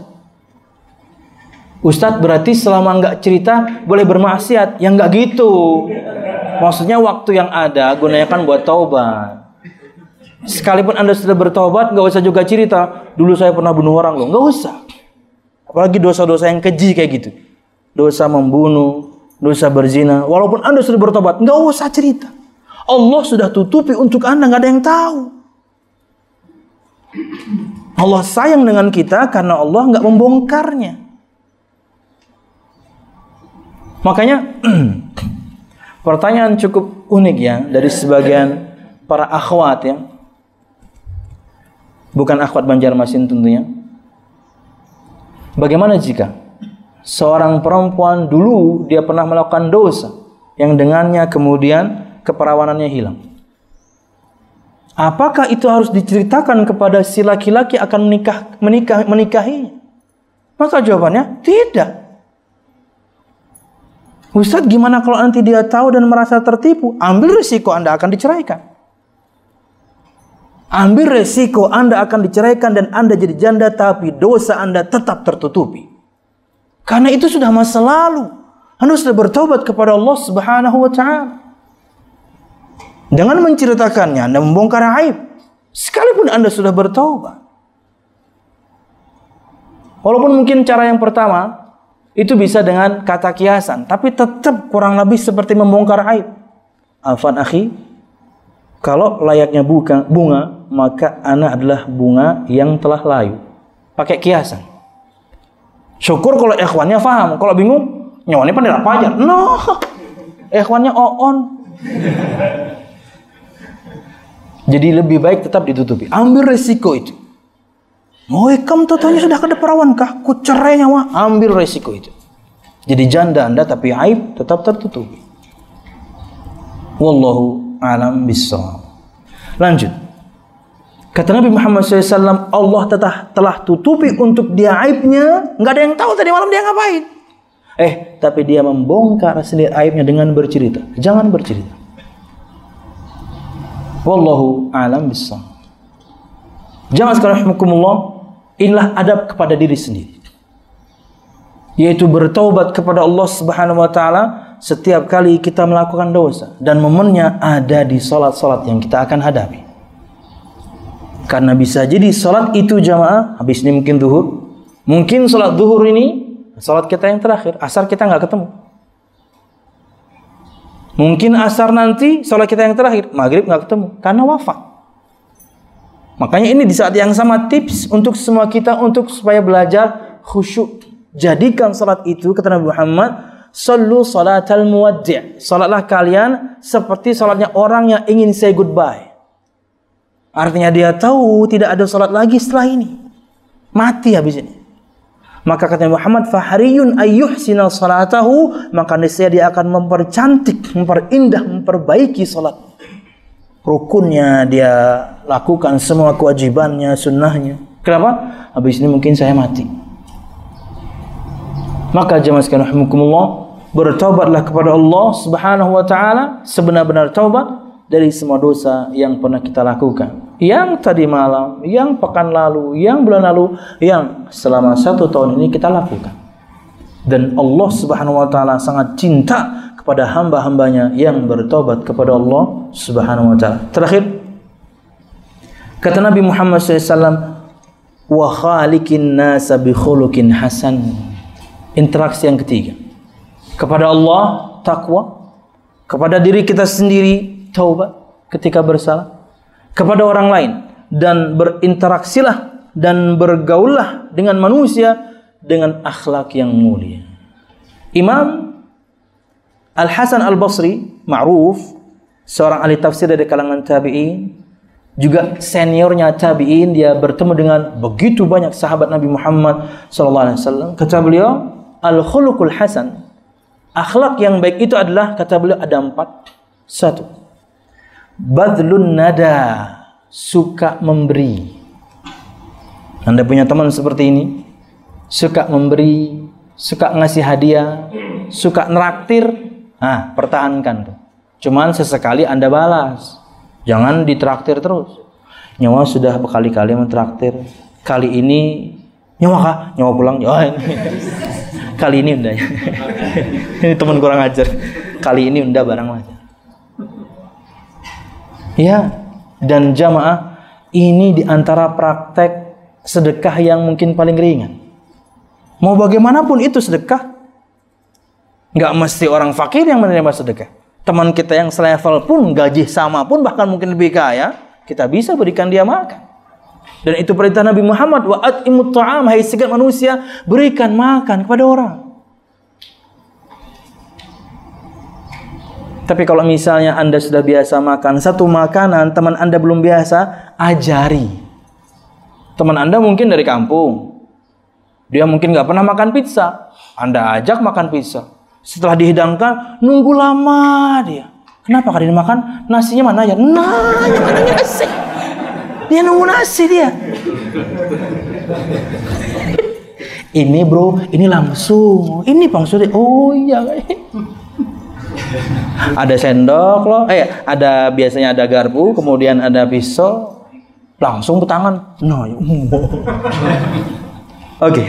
Speaker 1: Ustadz, berarti selama nggak cerita boleh bermaksiat? Ya nggak gitu. Maksudnya waktu yang ada gunakan buat taubat. Sekalipun Anda sudah bertobat, nggak usah juga cerita. Dulu saya pernah bunuh orang loh. Nggak usah. Apalagi dosa-dosa yang keji kayak gitu. Dosa membunuh, dosa berzina. Walaupun Anda sudah bertobat, nggak usah cerita. Allah sudah tutupi untuk Anda, nggak ada yang tahu. Allah sayang dengan kita karena Allah nggak membongkarnya. Makanya pertanyaan cukup unik ya dari sebagian para akhwat ya. Bukan akhwat Banjarmasin tentunya. Bagaimana jika seorang perempuan dulu dia pernah melakukan dosa yang dengannya kemudian keperawanannya hilang? Apakah itu harus diceritakan kepada si laki-laki akan menikahinya? Maka jawabannya tidak. Ustadz, gimana kalau nanti dia tahu dan merasa tertipu? Ambil risiko, Anda akan diceraikan. Ambil risiko, Anda akan diceraikan dan Anda jadi janda, tapi dosa Anda tetap tertutupi. Karena itu sudah masa lalu. Anda sudah bertobat kepada Allah Subhanahu wa ta'ala. Dengan menceritakannya, Anda membongkar aib. Sekalipun Anda sudah bertaubat. Walaupun mungkin cara yang pertama itu bisa dengan kata kiasan, tapi tetap kurang lebih seperti membongkar aib. Afan akhi, kalau layaknya bunga, maka ana adalah bunga yang telah layu. Pakai kiasan. Syukur kalau ikhwannya paham. Kalau bingung, nyawanya pandai apa aja. No, ikhwannya on. Jadi lebih baik tetap ditutupi. Ambil resiko itu. Mau ikam totonya sudah ke perawan kah? Ku cerai nyawa. Ambil resiko itu. Jadi janda Anda tapi aib tetap tertutupi. Wallahu a'lam bishawab. Lanjut. Kata Nabi Muhammad SAW, Allah telah tutupi untuk dia aibnya. Nggak ada yang tahu tadi malam dia ngapain. Tapi dia membongkar sendiri aibnya dengan bercerita. Jangan bercerita. Wallahu a'lam bishawab. Jamaah sekalian rahimakumullah, inilah adab kepada diri sendiri. Yaitu bertaubat kepada Allah Subhanahu wa taala setiap kali kita melakukan dosa, dan momennya ada di salat-salat yang kita akan hadapi. Karena bisa jadi salat itu jamaah, habis ini mungkin zuhur, mungkin salat zuhur ini salat kita yang terakhir, asar kita nggak ketemu. Mungkin asar nanti salat kita yang terakhir, maghrib nggak ketemu karena wafat. Makanya ini di saat yang sama tips untuk semua kita untuk supaya belajar khusyuk. Jadikan salat itu, kata Nabi Muhammad, sallu salatal muwaddi'. Salatlah kalian seperti salatnya orang yang ingin say goodbye. Artinya dia tahu tidak ada salat lagi setelah ini. Mati habis ini. Maka kata Nabi Muhammad, fahariyun ayyuhsina salatahu, maka niscaya dia akan mempercantik, memperindah, memperbaiki salat. Rukunnya dia lakukan, semua kewajibannya, sunnahnya. Kenapa? Habis ini mungkin saya mati. Maka jemaah sekalian rahimakumullah, bertaubatlah kepada Allah Subhanahu wa taala sebenar-benar taubat dari semua dosa yang pernah kita lakukan. Yang tadi malam, yang pekan lalu, yang bulan lalu, yang selama 1 tahun ini kita lakukan. Dan Allah Subhanahu wa taala sangat cinta kepada hamba-hambanya yang bertobat kepada Allah Subhanahu wa taala. Terakhir, kata Nabi Muhammad SAW, wa khaliqin nasa bi khuluqin hasan. Interaksi yang ketiga, kepada Allah takwa, kepada diri kita sendiri taubat ketika bersalah, kepada orang lain, dan berinteraksilah dan bergaullah dengan manusia dengan akhlak yang mulia. Imam Al-Hasan Al-Basri, ma'ruf, seorang ahli tafsir dari kalangan tabi'in, juga seniornya tabi'in, dia bertemu dengan begitu banyak sahabat Nabi Muhammad SAW. Kata beliau, al-khuluqul hasan, akhlak yang baik itu adalah, kata beliau, ada 4. 1, badlun nada, suka memberi. Anda punya teman seperti ini, suka memberi, suka ngasih hadiah, suka neraktir, pertahankan tuh. Cuman sesekali Anda balas, jangan ditraktir terus. Nyawa sudah berkali-kali mentraktir, kali ini nyawa kah? Nyawa pulang, nyawa ini. Kali ini udah. Ini teman kurang ajar. Kali ini udah barang aja. Ya, dan jamaah, ini diantara praktek sedekah yang mungkin paling ringan. Mau bagaimanapun itu sedekah. Nggak mesti orang fakir yang menerima sedekah. Teman kita yang selevel pun, gaji sama pun, bahkan mungkin lebih kaya, kita bisa berikan dia makan. Dan itu perintah Nabi Muhammad, wa at'imut ta'am, hai segenap manusia, berikan makan kepada orang. Tapi kalau misalnya Anda sudah biasa makan satu makanan, teman Anda belum biasa, ajari. Teman Anda mungkin dari kampung, dia mungkin nggak pernah makan pizza, Anda ajak makan pizza. Setelah dihidangkan, nunggu lama dia. Kenapa kali ini makan? Nasinya mana ya? Nasi. Dia nunggu nasi dia. Ini bro, ini langsung. Ini Bang Sudi. Oh iya. Ada sendok loh. Ada biasanya ada garpu, kemudian ada pisau. Langsung ke tangan. No. Oke.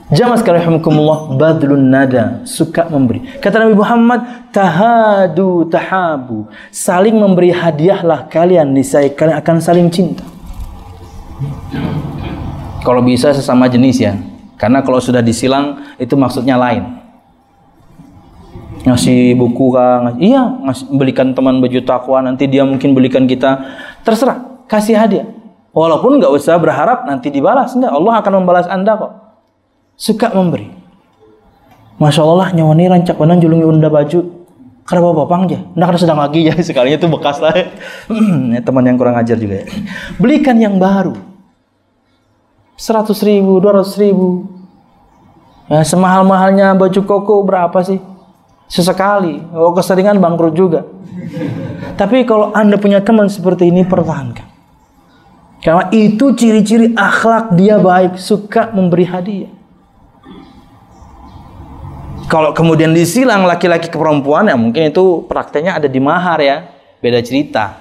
Speaker 1: Jamaah sekalian rahimakumullah, badlun nada, suka memberi. Kata Nabi Muhammad, tahadu tahabu, saling memberi hadiahlah kalian, niscaya kalian akan saling cinta. Kalau bisa sesama jenis ya, karena kalau sudah disilang itu maksudnya lain. Ngasih buku kah? Iya, belikan teman baju takwa, nanti dia mungkin belikan kita. Terserah, kasih hadiah. Walaupun nggak usah berharap nanti dibalas, enggak, Allah akan membalas Anda kok. Suka memberi. Masya Allah, nyawa ini rancak panan julungi unda baju. Karena bapak aja, ndak ada sedang lagi ya, sekalinya itu bekas lah. Ya, teman yang kurang ajar juga ya. Belikan yang baru. 100.000, 200.000. Ya, semahal-mahalnya baju koko berapa sih? Sesekali. Oh, keseringan bangkrut juga. Tapi kalau Anda punya teman seperti ini, pertahankan. Karena itu ciri-ciri akhlak dia baik, suka memberi hadiah. Kalau kemudian disilang laki-laki ke perempuan, ya mungkin itu prakteknya ada di mahar ya. Beda cerita.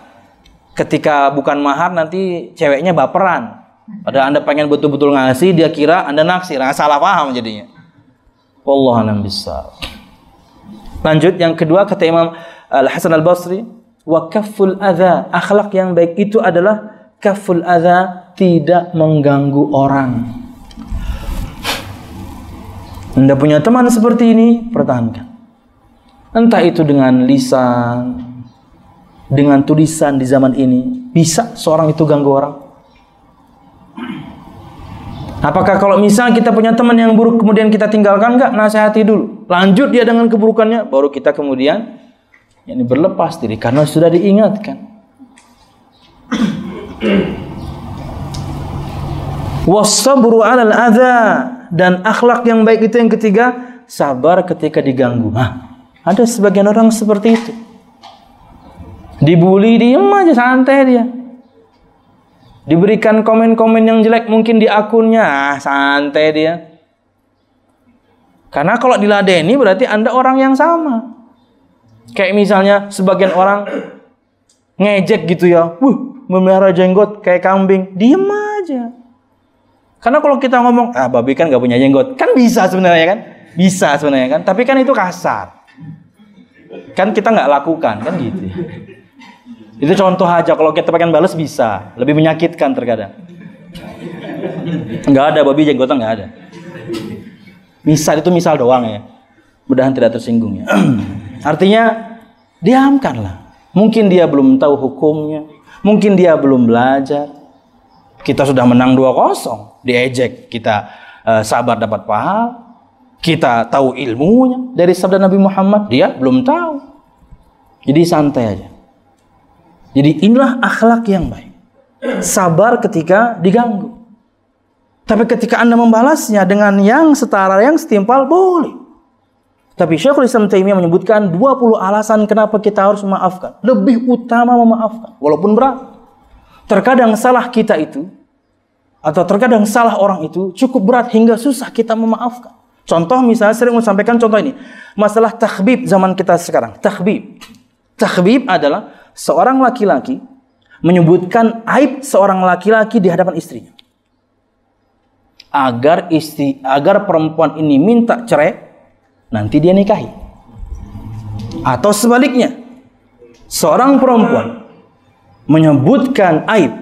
Speaker 1: Ketika bukan mahar, nanti ceweknya baperan. Padahal Anda pengen betul-betul ngasih, dia kira Anda naksir. Nah, salah paham jadinya. Wallahu a'lam bishawab. Lanjut, yang kedua kata Imam Al-Hasan Al-Basri, wa kafful adza, akhlak yang baik itu adalah kafful adza, tidak mengganggu orang. Anda punya teman seperti ini, pertahankan. Entah itu dengan lisan, dengan tulisan di zaman ini, bisa seorang itu ganggu orang. Apakah kalau misal kita punya teman yang buruk kemudian kita tinggalkan? Enggak, nasihati dulu. Lanjut dia dengan keburukannya, baru kita kemudian ini berlepas diri karena sudah diingatkan. Wassabru 'alal adza, dan akhlak yang baik itu yang ketiga, sabar ketika diganggu. Nah, ada sebagian orang seperti itu. Dibully, diem aja, santai dia. Diberikan komen-komen yang jelek mungkin di akunnya, santai dia. Karena kalau diladeni berarti Anda orang yang sama. Kayak misalnya sebagian orang ngejek gitu ya, memelihara jenggot kayak kambing, diem aja. Karena kalau kita ngomong, babi kan gak punya jenggot, kan bisa sebenarnya kan? Bisa sebenarnya kan? Tapi kan itu kasar. Kan kita gak lakukan, kan gitu. Itu contoh aja, kalau kita pengen balas bisa. Lebih menyakitkan terkadang. Gak ada babi jenggotan, gak ada. Misal, itu misal doang ya. Mudahan tidak tersinggung ya. Artinya, diamkanlah. Mungkin dia belum tahu hukumnya. Mungkin dia belum belajar. Kita sudah menang 2-0, diejek, kita sabar dapat pahala. Kita tahu ilmunya dari sabda Nabi Muhammad, dia belum tahu. Jadi santai aja. Jadi inilah akhlak yang baik. Sabar ketika diganggu. Tapi ketika Anda membalasnya dengan yang setara, yang setimpal, boleh. Tapi Syekhul Islam Taimiyah menyebutkan 20 alasan kenapa kita harus memaafkan. Lebih utama memaafkan, walaupun berat. Terkadang salah kita itu, atau terkadang salah orang itu cukup berat hingga susah kita memaafkan. Contoh misalnya, sering saya sampaikan contoh ini. Masalah takhbib zaman kita sekarang. Takhbib. Takhbib adalah seorang laki-laki menyebutkan aib seorang laki-laki di hadapan istrinya. Agar perempuan ini minta cerai, nanti dia nikahi. Atau sebaliknya, seorang perempuan menyebutkan aib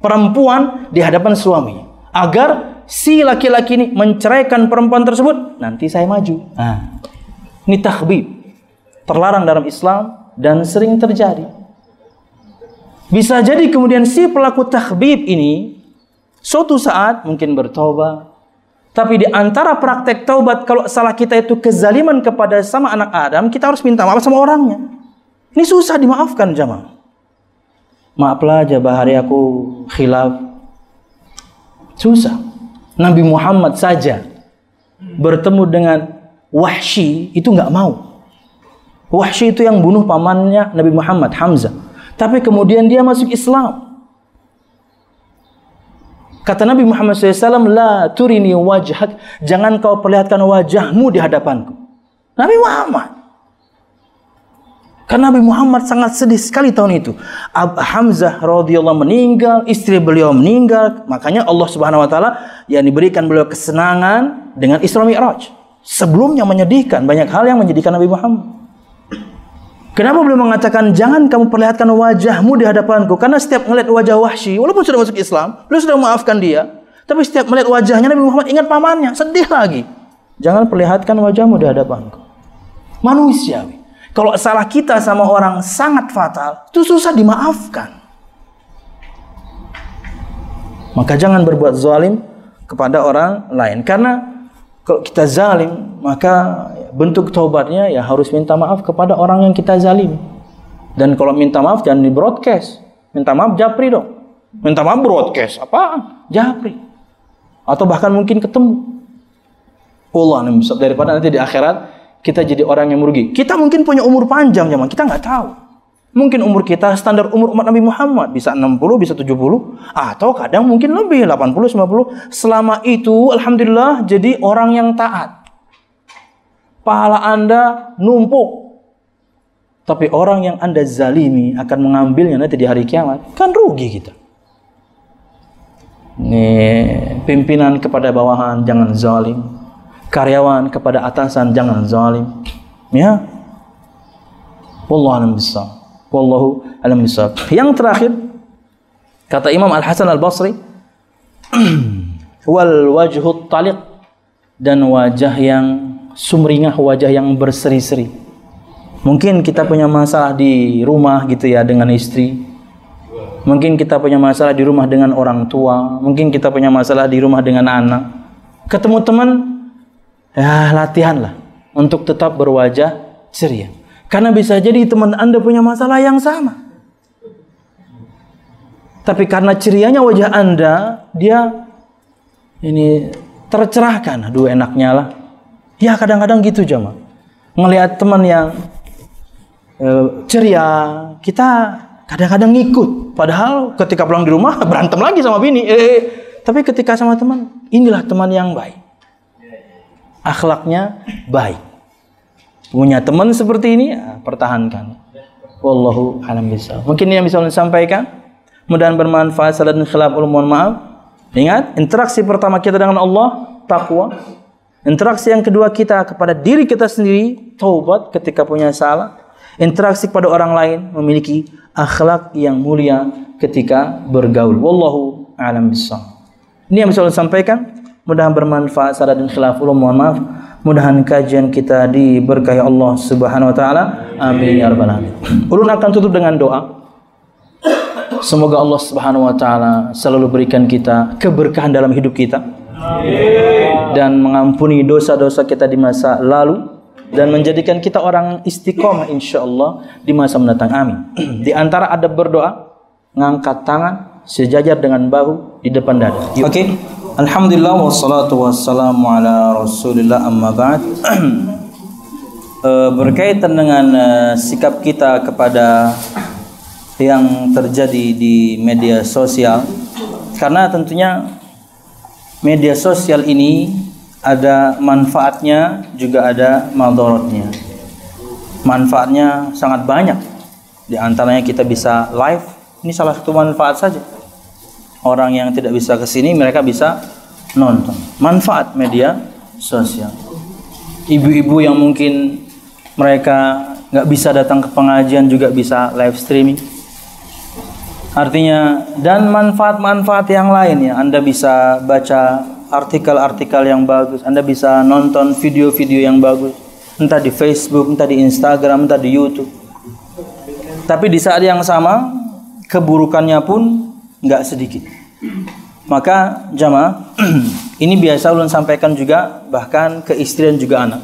Speaker 1: perempuan di hadapan suaminya agar si laki-laki ini menceraikan perempuan tersebut, nanti saya maju. Nah, ini takhbib, terlarang dalam Islam dan sering terjadi. Bisa jadi kemudian si pelaku takhbib ini suatu saat mungkin bertobat, tapi di antara praktek taubat, kalau salah kita itu kezaliman kepada sama anak Adam, kita harus minta maaf sama orangnya. Ini susah dimaafkan jamaah. Maaflah jabah hari aku khilaf. Susah. Nabi Muhammad saja bertemu dengan Wahsy itu nggak mau. Wahsy itu yang bunuh pamannya Nabi Muhammad, Hamzah. Tapi kemudian dia masuk Islam. Kata Nabi Muhammad SAW, la turini wajhak, jangan kau perlihatkan wajahmu di hadapanku. Nabi Muhammad. Karena Nabi Muhammad sangat sedih sekali tahun itu. Hamzah radhiyallahu meninggal, istri beliau meninggal. Makanya Allah Subhanahu wa taala yang diberikan beliau kesenangan dengan Isra Mi'raj. Sebelumnya menyedihkan, banyak hal yang menyedihkan Nabi Muhammad. Kenapa beliau mengatakan jangan kamu perlihatkan wajahmu di hadapanku? Karena setiap melihat wajah Wahsy, walaupun sudah masuk Islam, beliau sudah memaafkan dia, tapi setiap melihat wajahnya Nabi Muhammad ingat pamannya, sedih lagi. Jangan perlihatkan wajahmu di hadapanku. Manusiawi. Kalau salah kita sama orang sangat fatal, itu susah dimaafkan. Maka jangan berbuat zalim kepada orang lain. Karena kalau kita zalim, maka bentuk taubatnya ya harus minta maaf kepada orang yang kita zalim. Dan kalau minta maaf jangan di broadcast. Minta maaf japri dong. Minta maaf broadcast, apaan? Japri. Atau bahkan mungkin ketemu. Allah daripada nanti di akhirat kita jadi orang yang merugi. Kita mungkin punya umur panjang zaman, kita nggak tahu. Mungkin umur kita standar umur umat Nabi Muhammad bisa 60, bisa 70, atau kadang mungkin lebih 80, 90. Selama itu alhamdulillah jadi orang yang taat. Pahala Anda numpuk. Tapi orang yang Anda zalimi akan mengambilnya nanti di hari kiamat. Kan rugi kita. Nih, pimpinan kepada bawahan jangan zalim. Karyawan kepada atasan jangan zalim. Ya. Wallahu a'lam bishawab. Wallahu a'lam bishawab. Yang terakhir kata Imam Al-Hasan Al-Basri, wal wajhut taliq, dan wajah yang sumringah, wajah yang berseri-seri. Mungkin kita punya masalah di rumah gitu ya dengan istri. Mungkin kita punya masalah di rumah dengan orang tua. Mungkin kita punya masalah di rumah dengan anak. Ketemu teman, ya latihanlah untuk tetap berwajah ceria. Karena bisa jadi teman Anda punya masalah yang sama. Tapi karena cerianya wajah Anda, dia ini tercerahkan. Aduh enaknya lah. Ya kadang-kadang gitu jemaah. Ngelihat teman yang ceria, kita kadang-kadang ngikut. Padahal ketika pulang di rumah berantem lagi sama bini. Tapi ketika sama teman, inilah teman yang baik. Akhlaknya baik. Punya teman seperti ini, ya, pertahankan. Wallahu a'lam bishawab. Mungkin ini yang bisa saya sampaikan. Mudah-mudahan bermanfaat. Salah dan khilaf, mohon maaf. Ingat, interaksi pertama kita dengan Allah, takwa. Interaksi yang kedua kita kepada diri kita sendiri, taubat ketika punya salah. Interaksi kepada orang lain, memiliki akhlak yang mulia ketika bergaul. Wallahu a'lam bishawab. Ini yang bisa saya sampaikan. Mudah-mudahan bermanfaat. Salah dan khilaf, mohon maaf. Mudah-mudahan kajian kita diberkahi Allah Subhanahu wa taala. Amin ya rabbal alamin. Ulun akan tutup dengan doa. Semoga Allah Subhanahu wa taala selalu berikan kita keberkahan dalam hidup kita. Amin. Dan mengampuni dosa-dosa kita di masa lalu dan menjadikan kita orang istiqomah insyaallah di masa mendatang. Amin. Di antara adab berdoa, ngangkat tangan sejajar dengan bahu di depan dada. Oke. Alhamdulillah wassalatu wassalamu ala Rasulillah, amma ba'd. Berkaitan dengan sikap kita kepada yang terjadi di media sosial, karena tentunya media sosial ini ada manfaatnya juga ada madaratnya. Manfaatnya sangat banyak. Di antaranya kita bisa live, ini salah satu manfaat saja. Orang yang tidak bisa ke sini, mereka bisa nonton. Manfaat media sosial. Ibu-ibu yang mungkin mereka nggak bisa datang ke pengajian juga bisa live streaming. Artinya, dan manfaat-manfaat yang lain ya. Anda bisa baca artikel-artikel yang bagus. Anda bisa nonton video-video yang bagus. Entah di Facebook, entah di Instagram, entah di YouTube. Tapi di saat yang sama, keburukannya pun nggak sedikit. Maka jamaah, ini biasa ulun sampaikan juga, bahkan ke istri dan juga anak.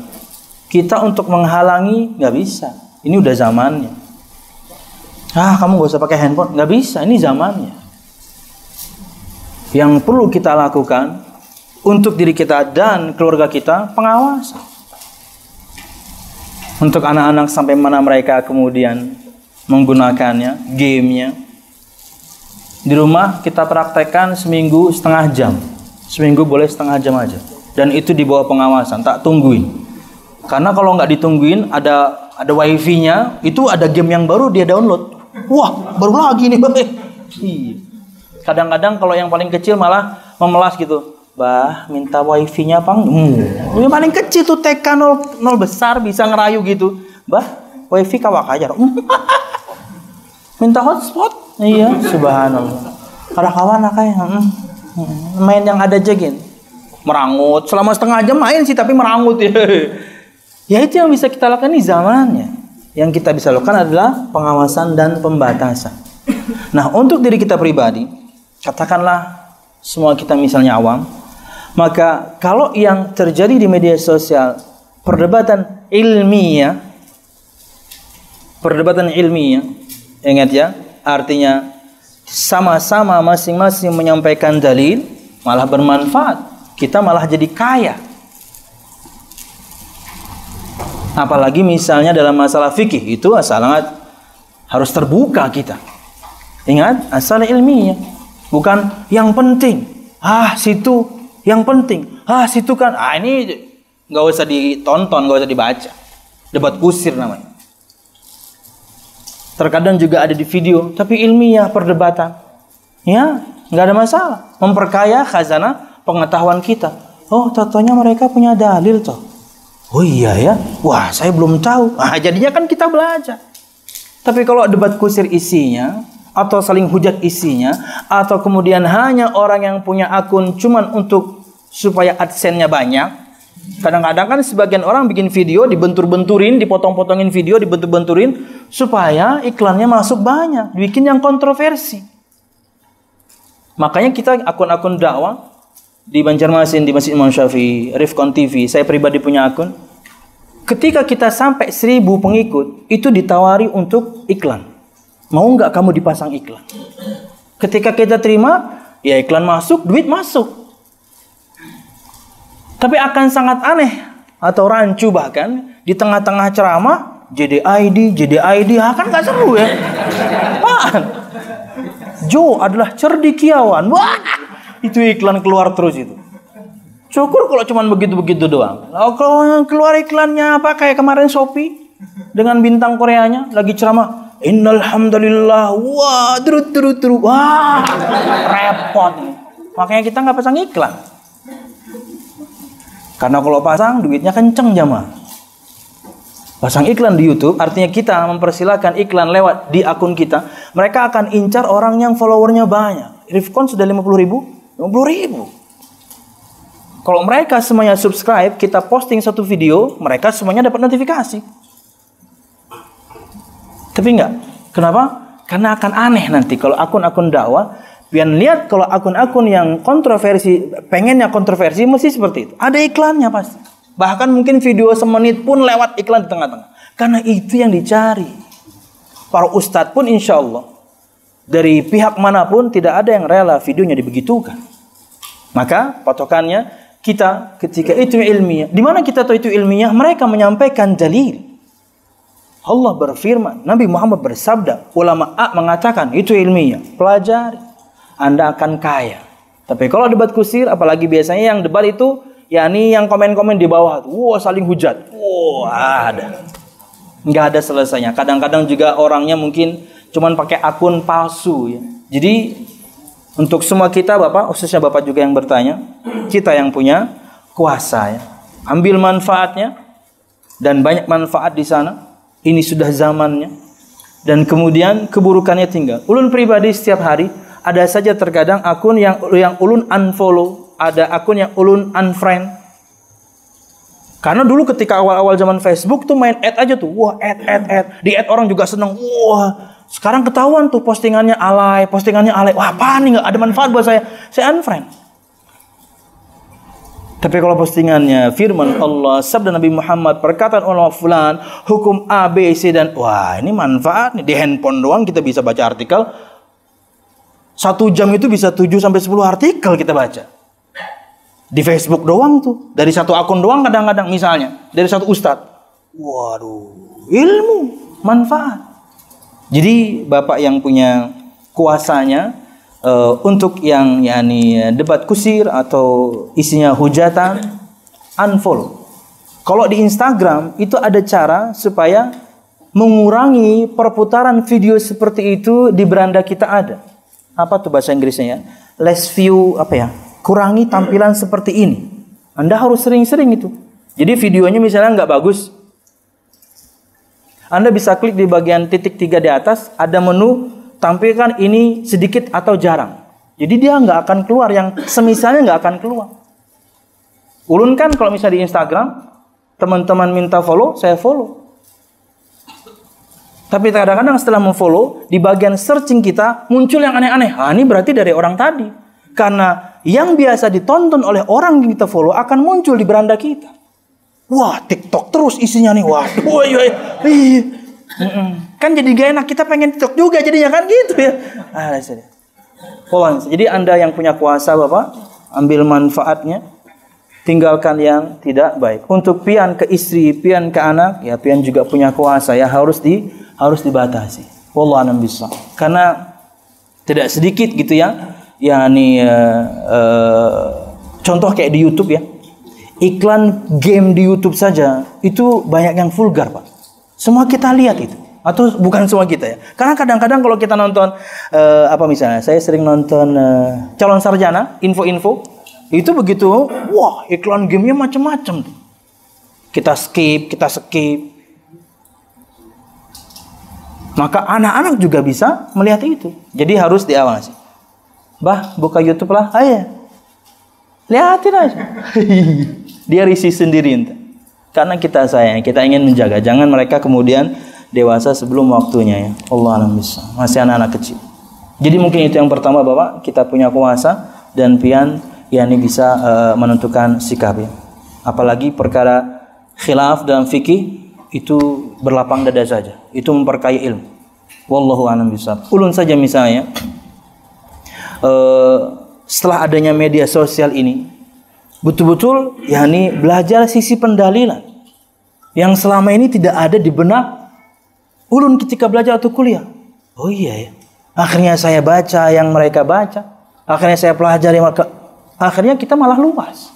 Speaker 1: Kita untuk menghalangi nggak bisa. Ini udah zamannya. Kamu nggak usah pakai handphone, nggak bisa. Ini zamannya. Yang perlu kita lakukan untuk diri kita dan keluarga kita, pengawasan. Untuk anak-anak sampai mana mereka kemudian menggunakannya, gamenya. Di rumah kita praktekkan seminggu setengah jam. Seminggu boleh setengah jam aja. Dan itu di bawah pengawasan, tak tungguin. Karena kalau nggak ditungguin ada wifi-nya, itu ada game yang baru dia download. Wah, baru lagi nih, kadang-kadang kalau yang paling kecil malah memelas gitu. Bah, minta wifi-nya apa? Yang paling kecil tuh TK 0 besar bisa ngerayu gitu. Bah, wifi kawak aja. Minta hotspot. Iya, subhanallah. Kada kawan kayak main yang ada jegin. Merangut selama setengah jam main sih, tapi merangut ya. Ya itu yang bisa kita lakukan di zamannya. Yang kita bisa lakukan adalah pengawasan dan pembatasan. Nah, untuk diri kita pribadi, katakanlah semua kita misalnya awam, maka kalau yang terjadi di media sosial perdebatan ilmiah, ingat ya, artinya sama-sama masing-masing menyampaikan dalil, malah bermanfaat. Kita malah jadi kaya. Apalagi misalnya dalam masalah fikih, itu sangat harus terbuka kita. Ingat, asal ilmiah, bukan yang penting. Situ yang penting. Situ kan. Ini nggak usah ditonton, nggak usah dibaca. Debat kusir namanya. Terkadang juga ada di video, tapi ilmiah perdebatan. Ya, nggak ada masalah. Memperkaya khazanah pengetahuan kita. Oh, totonya mereka punya dalil toh. Oh iya ya, wah saya belum tahu. Jadinya kan kita belajar. Tapi kalau debat kusir isinya, atau saling hujat isinya, atau kemudian hanya orang yang punya akun cuman untuk supaya AdSense-nya banyak. Kadang-kadang kan sebagian orang bikin video, dibentur-benturin, dipotong-potongin video, dibentur-benturin, supaya iklannya masuk banyak, bikin yang kontroversi. Makanya kita akun-akun dakwah, di Banjarmasin, di Masjid Imam Syafi'i, Rifkon TV, saya pribadi punya akun. Ketika kita sampai 1000 pengikut, itu ditawari untuk iklan. Mau nggak kamu dipasang iklan? Ketika kita terima, ya iklan masuk, duit masuk. Tapi akan sangat aneh atau rancu bahkan di tengah-tengah ceramah, JDID, kan nggak seru ya? Apaan? Jo adalah cerdikiawan. Wah! Itu iklan keluar terus itu. Syukur kalau cuma begitu-begitu doang. Kalau keluar iklannya apa kayak kemarin Shopee dengan bintang Koreanya lagi ceramah, innal hamdalillah, wah, terus. Wah, repot. Makanya kita nggak pasang iklan. Karena kalau pasang duitnya kenceng jamaah. Pasang iklan di YouTube artinya kita mempersilahkan iklan lewat di akun kita. Mereka akan incar orang yang followernya banyak. Rifkon sudah 50.000. 50.000. Kalau mereka semuanya subscribe, kita posting satu video, mereka semuanya dapat notifikasi. Tapi enggak. Kenapa? Karena akan aneh nanti kalau akun-akun dakwah, biar lihat kalau akun-akun yang kontroversi, pengennya kontroversi, mesti seperti itu. Ada iklannya pasti. Bahkan mungkin video semenit pun lewat iklan di tengah-tengah. Karena itu yang dicari. Para ustadz pun insya Allah, dari pihak manapun tidak ada yang rela videonya dibegitukan. Maka patokannya kita ketika itu ilmiah. Di mana kita tahu itu ilmiah? Mereka menyampaikan dalil. Allah berfirman, Nabi Muhammad bersabda, ulama A mengatakan itu ilmiah. Pelajari, Anda akan kaya. Tapi kalau debat kusir, apalagi biasanya yang debat itu, yakni yang komen-komen di bawah, wah saling hujat, wah ada, nggak ada selesainya. Kadang-kadang juga orangnya mungkin cuman pakai akun palsu ya. Jadi untuk semua kita Bapak, khususnya Bapak juga yang bertanya, kita yang punya kuasa ya, ambil manfaatnya dan banyak manfaat di sana. Ini sudah zamannya dan kemudian keburukannya tinggal. Ulun pribadi setiap hari ada saja terkadang akun yang ulun unfollow, ada akun yang ulun unfriend. Karena dulu ketika awal-awal zaman Facebook tuh main add aja tuh, wah add, di add orang juga seneng, wah. Sekarang ketahuan tuh postingannya alay. Wah, apaan nih, nggak ada manfaat buat saya unfriend. Tapi kalau postingannya firman Allah, sabda Nabi Muhammad, perkataan ulama fulan, hukum A, B, C dan wah, ini manfaat nih. Di handphone doang kita bisa baca artikel. 1 jam itu bisa 7 sampai 10 artikel kita baca. Di Facebook doang tuh, dari satu akun doang kadang-kadang misalnya, dari satu ustadz. Waduh, ilmu, manfaat. Jadi Bapak yang punya kuasanya untuk yang debat kusir atau isinya hujatan, unfollow. Kalau di Instagram itu ada cara supaya mengurangi perputaran video seperti itu di beranda kita ada. Apa tuh bahasa Inggrisnya ya? Less view apa ya? Kurangi tampilan seperti ini. Anda harus sering-sering itu. Jadi videonya misalnya nggak bagus, Anda bisa klik di bagian titik 3 di atas, ada menu tampilkan ini sedikit atau jarang. Jadi dia nggak akan keluar, yang semisalnya nggak akan keluar. Ulun kan kalau misalnya di Instagram, teman-teman minta follow, saya follow. Tapi kadang-kadang setelah memfollow, di bagian searching kita muncul yang aneh-aneh. Ini berarti dari orang tadi. Karena yang biasa ditonton oleh orang yang kita follow akan muncul di beranda kita. Wah, TikTok terus isinya nih. Waduh, kan jadi gak enak, kita pengen TikTok juga jadinya kan gitu ya. Jadi Anda yang punya kuasa Bapak, ambil manfaatnya, tinggalkan yang tidak baik. Untuk pian ke istri, pian ke anak, ya pian juga punya kuasa ya, harus dibatasi. Wallahu a'lam bishawab. Karena tidak sedikit gitu ya. Contoh kayak di YouTube ya. Iklan game di YouTube saja itu banyak yang vulgar, Pak. Semua kita lihat itu. Atau bukan semua kita ya. Karena kadang-kadang kalau kita nonton misalnya saya sering nonton Calon Sarjana, info-info, itu begitu, wah, iklan gamenya macam-macam tuh. Kita skip. Maka anak-anak juga bisa melihat itu. Jadi harus diawasi. Bah, buka YouTube lah. Ayo. Lihatin aja. Dia risih sendiri entah. Karena kita sayang, kita ingin menjaga. Jangan mereka kemudian dewasa sebelum waktunya ya. Allah alam bisa. Masih anak-anak kecil. Jadi mungkin itu yang pertama Bapak, kita punya kuasa dan pian bisa menentukan sikapnya. Apalagi perkara khilaf dalam fikih itu berlapang dada saja. Itu memperkaya ilmu. Wallahu a'lam bishawab. Ulun saja misalnya setelah adanya media sosial ini betul-betul belajar sisi pendalilan yang selama ini tidak ada di benak ulun ketika belajar atau kuliah. Oh iya ya. Akhirnya saya baca yang mereka baca. Akhirnya saya pelajari akhirnya kita malah luas.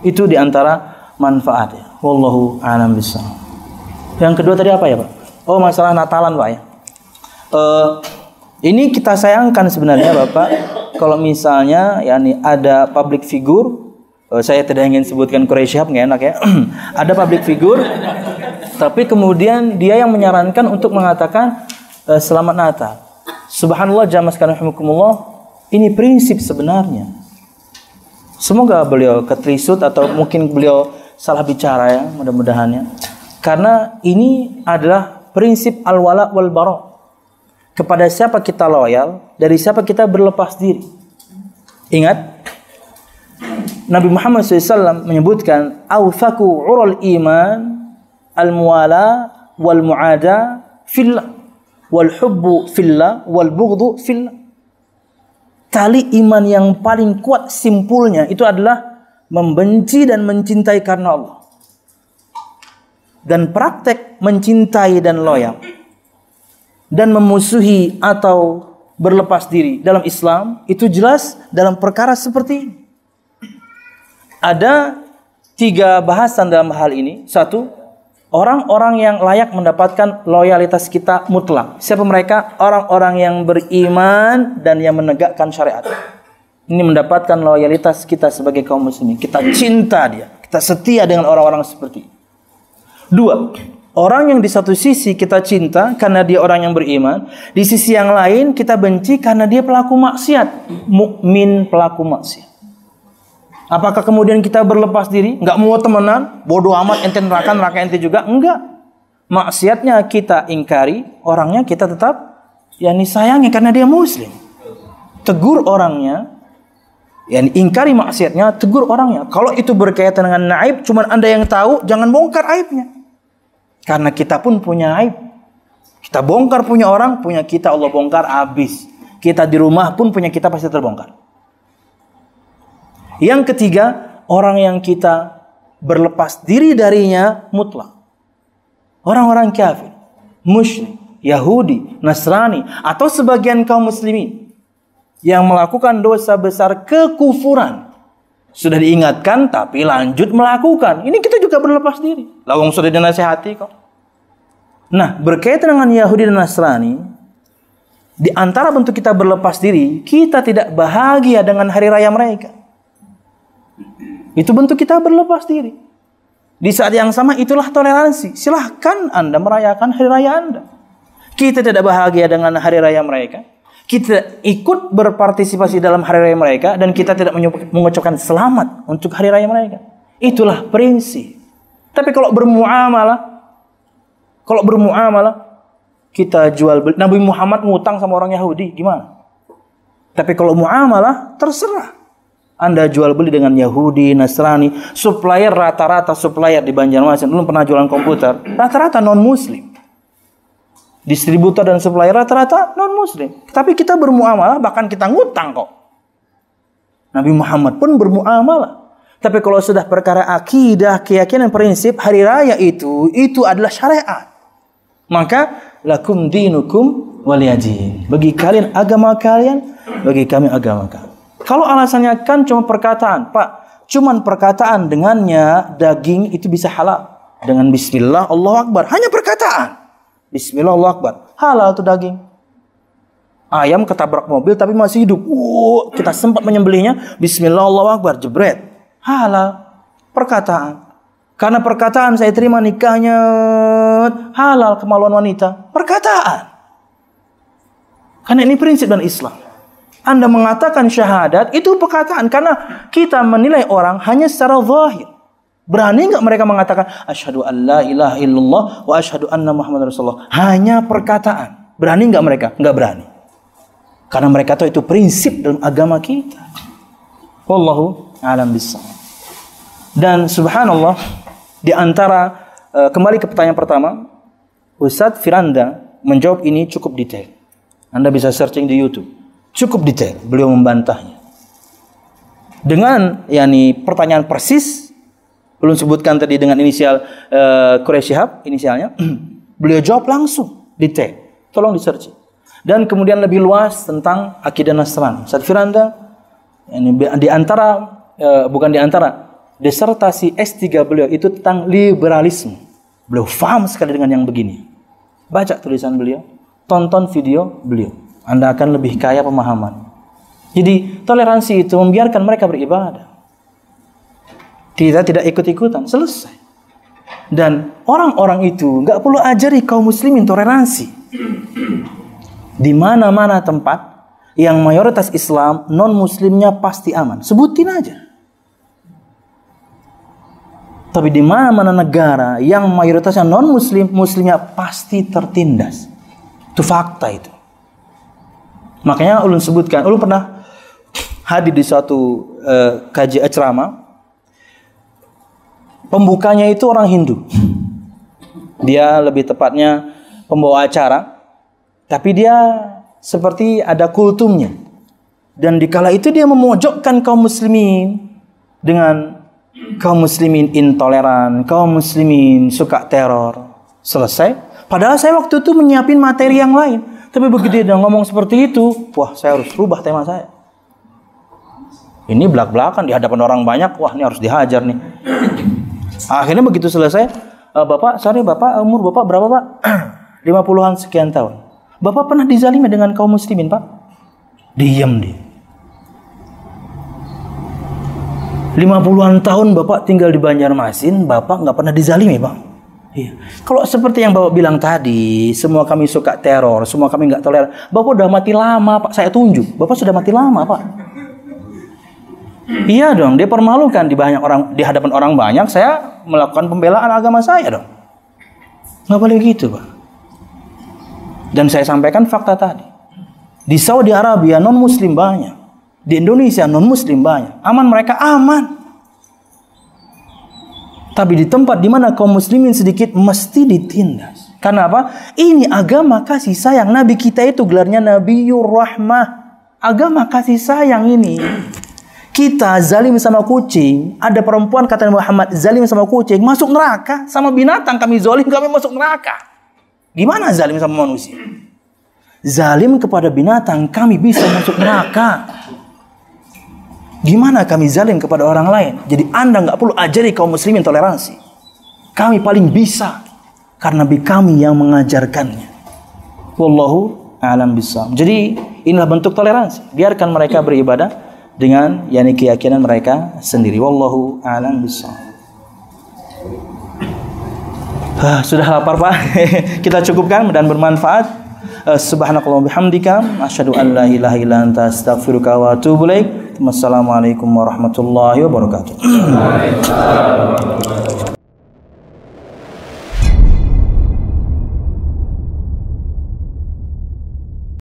Speaker 1: Itu diantara manfaatnya. Wallahu a'lam bishawab. Yang kedua tadi apa ya Pak? Oh, masalah Natalan Pak ya. Ini kita sayangkan sebenarnya Bapak, kalau misalnya ada public figure, saya tidak ingin sebutkan Quraisy Shihab, nggak enak ya. Ada public figure, tapi kemudian dia yang menyarankan untuk mengatakan selamat Natal. Subhanallah, jamaah sekalian rahimakumullah, ini prinsip sebenarnya. Semoga beliau keterisut atau mungkin beliau salah bicara ya, mudah-mudahannya. Karena ini adalah prinsip al-wala wal bara'. Kepada siapa kita loyal, dari siapa kita berlepas diri. Ingat, Nabi Muhammad SAW menyebutkan, awthaku urul iman, al-muwala wal-mu'ada fillah, wal-hubbu fillah, wal-bughdu fillah. Tali iman yang paling kuat simpulnya itu adalah membenci dan mencintai karena Allah. Dan praktek mencintai dan loyal dan memusuhi atau berlepas diri dalam Islam itu jelas dalam perkara seperti ini. Ada 3 bahasan dalam hal ini. 1, orang-orang yang layak mendapatkan loyalitas kita mutlak. Siapa mereka? Orang-orang yang beriman dan yang menegakkan syariat. Ini mendapatkan loyalitas kita sebagai kaum muslimin. Kita cinta dia, kita setia dengan orang-orang seperti ini. 2, orang yang di satu sisi kita cinta karena dia orang yang beriman, di sisi yang lain kita benci karena dia pelaku maksiat, mukmin pelaku maksiat. Apakah kemudian kita berlepas diri, nggak mau temenan, bodoh amat ente neraka ente juga? Enggak. Maksiatnya kita ingkari, orangnya kita tetap sayangi karena dia muslim. Tegur orangnya, ingkari maksiatnya, tegur orangnya. Kalau itu berkaitan dengan aib, cuman Anda yang tahu, jangan bongkar aibnya. Karena kita pun punya aib. Kita bongkar punya orang, punya kita Allah bongkar habis. Kita di rumah pun punya kita pasti terbongkar. Yang ketiga, orang yang kita berlepas diri darinya mutlak. Orang-orang kafir, musyrik, Yahudi, Nasrani, atau sebagian kaum muslimin yang melakukan dosa besar kekufuran. Sudah diingatkan tapi lanjut melakukan. Ini kita juga berlepas diri. Lawang sudah dinasihati kok. Nah, berkaitan dengan Yahudi dan Nasrani, di antara bentuk kita berlepas diri, kita tidak bahagia dengan hari raya mereka. Itu bentuk kita berlepas diri. Di saat yang sama itulah toleransi. Silahkan Anda merayakan hari raya Anda. Kita tidak bahagia dengan hari raya mereka. Kita ikut berpartisipasi dalam hari raya mereka dan kita tidak mengucapkan selamat untuk hari raya mereka. Itulah prinsip. Tapi kalau bermuamalah, kita jual beli. Nabi Muhammad ngutang sama orang Yahudi, gimana? Tapi kalau muamalah, terserah. Anda jual beli dengan Yahudi, Nasrani, supplier rata-rata supplier di Banjarmasin. Belum pernah jualan komputer, rata-rata non-muslim. Distributor dan supplier rata-rata non-muslim. Tapi kita bermuamalah, bahkan kita ngutang kok. Nabi Muhammad pun bermuamalah. Tapi kalau sudah perkara akidah, keyakinan, prinsip, hari raya itu adalah syariat. Maka lakum dinukum waliyadin. Bagi kalian agama kalian, bagi kami agama kami. Kalau alasannya kan cuma perkataan, Pak, cuman perkataan dengannya daging itu bisa halal. Dengan bismillah, Allahu Akbar. Hanya perkataan. Bismillah, Allahu Akbar. Halal itu daging. Ayam ketabrak mobil tapi masih hidup. Kita sempat menyembelihnya. Bismillah, Allahu Akbar. Jebret. Halal. Perkataan. Karena perkataan saya terima nikahnya. Halal kemaluan wanita. Perkataan. Karena ini prinsip dan Islam. Anda mengatakan syahadat, itu perkataan. Karena kita menilai orang hanya secara zahir. Berani nggak mereka mengatakan asyhadu an la ilaha illallah wa asyhadu anna muhammadar rasulullah? Hanya perkataan. Berani nggak mereka? Nggak berani. Karena mereka tahu itu prinsip dalam agama kita. Wallahu a'lam bishawab. Dan subhanallah, di antara kembali ke pertanyaan pertama, Ustadz Firanda menjawab ini cukup detail. Anda bisa searching di YouTube. Cukup detail. Beliau membantahnya. Dengan pertanyaan persis, belum sebutkan tadi dengan inisial Quraisy Shihab, inisialnya. Beliau jawab langsung, detail. Tolong di-search. Dan kemudian lebih luas tentang akidah Nasrani. Ustadz Firanda, disertasi S3 beliau itu tentang liberalisme. Beliau paham sekali dengan yang begini. Baca tulisan beliau, tonton video beliau. Anda akan lebih kaya pemahaman. Jadi toleransi itu membiarkan mereka beribadah. Kita tidak ikut-ikutan, selesai. Dan orang-orang itu nggak perlu ajari kaum muslimin toleransi. Di mana-mana tempat yang mayoritas Islam, non-muslimnya pasti aman. Sebutin aja. Tapi di mana-mana negara yang mayoritasnya non-muslim, muslimnya pasti tertindas. Itu fakta itu. Makanya ulun sebutkan, ulun pernah hadir di suatu kajian ceramah. Pembukanya itu orang Hindu. Dia lebih tepatnya pembawa acara, tapi dia seperti ada kultumnya. Dan dikala itu dia memojokkan kaum muslimin dengan kaum muslimin intoleran, kaum muslimin suka teror. Selesai. Padahal saya waktu itu menyiapin materi yang lain. Tapi begitu dia ngomong seperti itu, wah saya harus rubah tema saya. Ini belak-belakan di hadapan orang banyak, wah ini harus dihajar nih. Akhirnya begitu selesai, Bapak umur Bapak berapa Pak? 50-an sekian tahun. Bapak pernah dizalimi dengan kaum muslimin Pak? Diam dia. 50-an tahun Bapak tinggal di Banjarmasin, Bapak nggak pernah dizalimi Pak? Iya. Kalau seperti yang Bapak bilang tadi, semua kami suka teror, semua kami nggak toleran. Bapak udah mati lama Pak, saya tunjuk. Bapak sudah mati lama Pak. Iya dong, dia permalukan di hadapan orang banyak. Saya melakukan pembelaan agama saya dong. Nggak boleh gitu Pak. Dan saya sampaikan fakta tadi. Di Saudi Arabia non Muslim banyak, di Indonesia non Muslim banyak. Aman mereka aman. Tapi di tempat di mana kaum muslimin sedikit mesti ditindas. Karena apa? Ini agama kasih sayang. Nabi kita itu gelarnya Nabiyur Rahmah. Agama kasih sayang ini. Kita zalim sama kucing. Ada perempuan kata Muhammad zalim sama kucing masuk neraka. Sama binatang kami zalim, kami masuk neraka. Gimana zalim sama manusia? Zalim kepada binatang kami bisa masuk neraka.
Speaker 2: Gimana kami zalim kepada orang lain? Jadi Anda nggak perlu ajari kaum muslimin toleransi. Kami paling bisa karena Nabi kami yang mengajarkannya. Wallahu a'lam bishawab. Jadi inilah bentuk toleransi. Biarkan mereka beribadah dengan keyakinan mereka sendiri. Wallahu a'lam bishawab. Sudah lapar Pak. Kita cukupkan dan bermanfaat. Subhanakallah bihamdika asyhadu an la ilaha illa anta astaghfiruka wa atubu ilaik. Wassalamualaikum warahmatullahi wabarakatuh.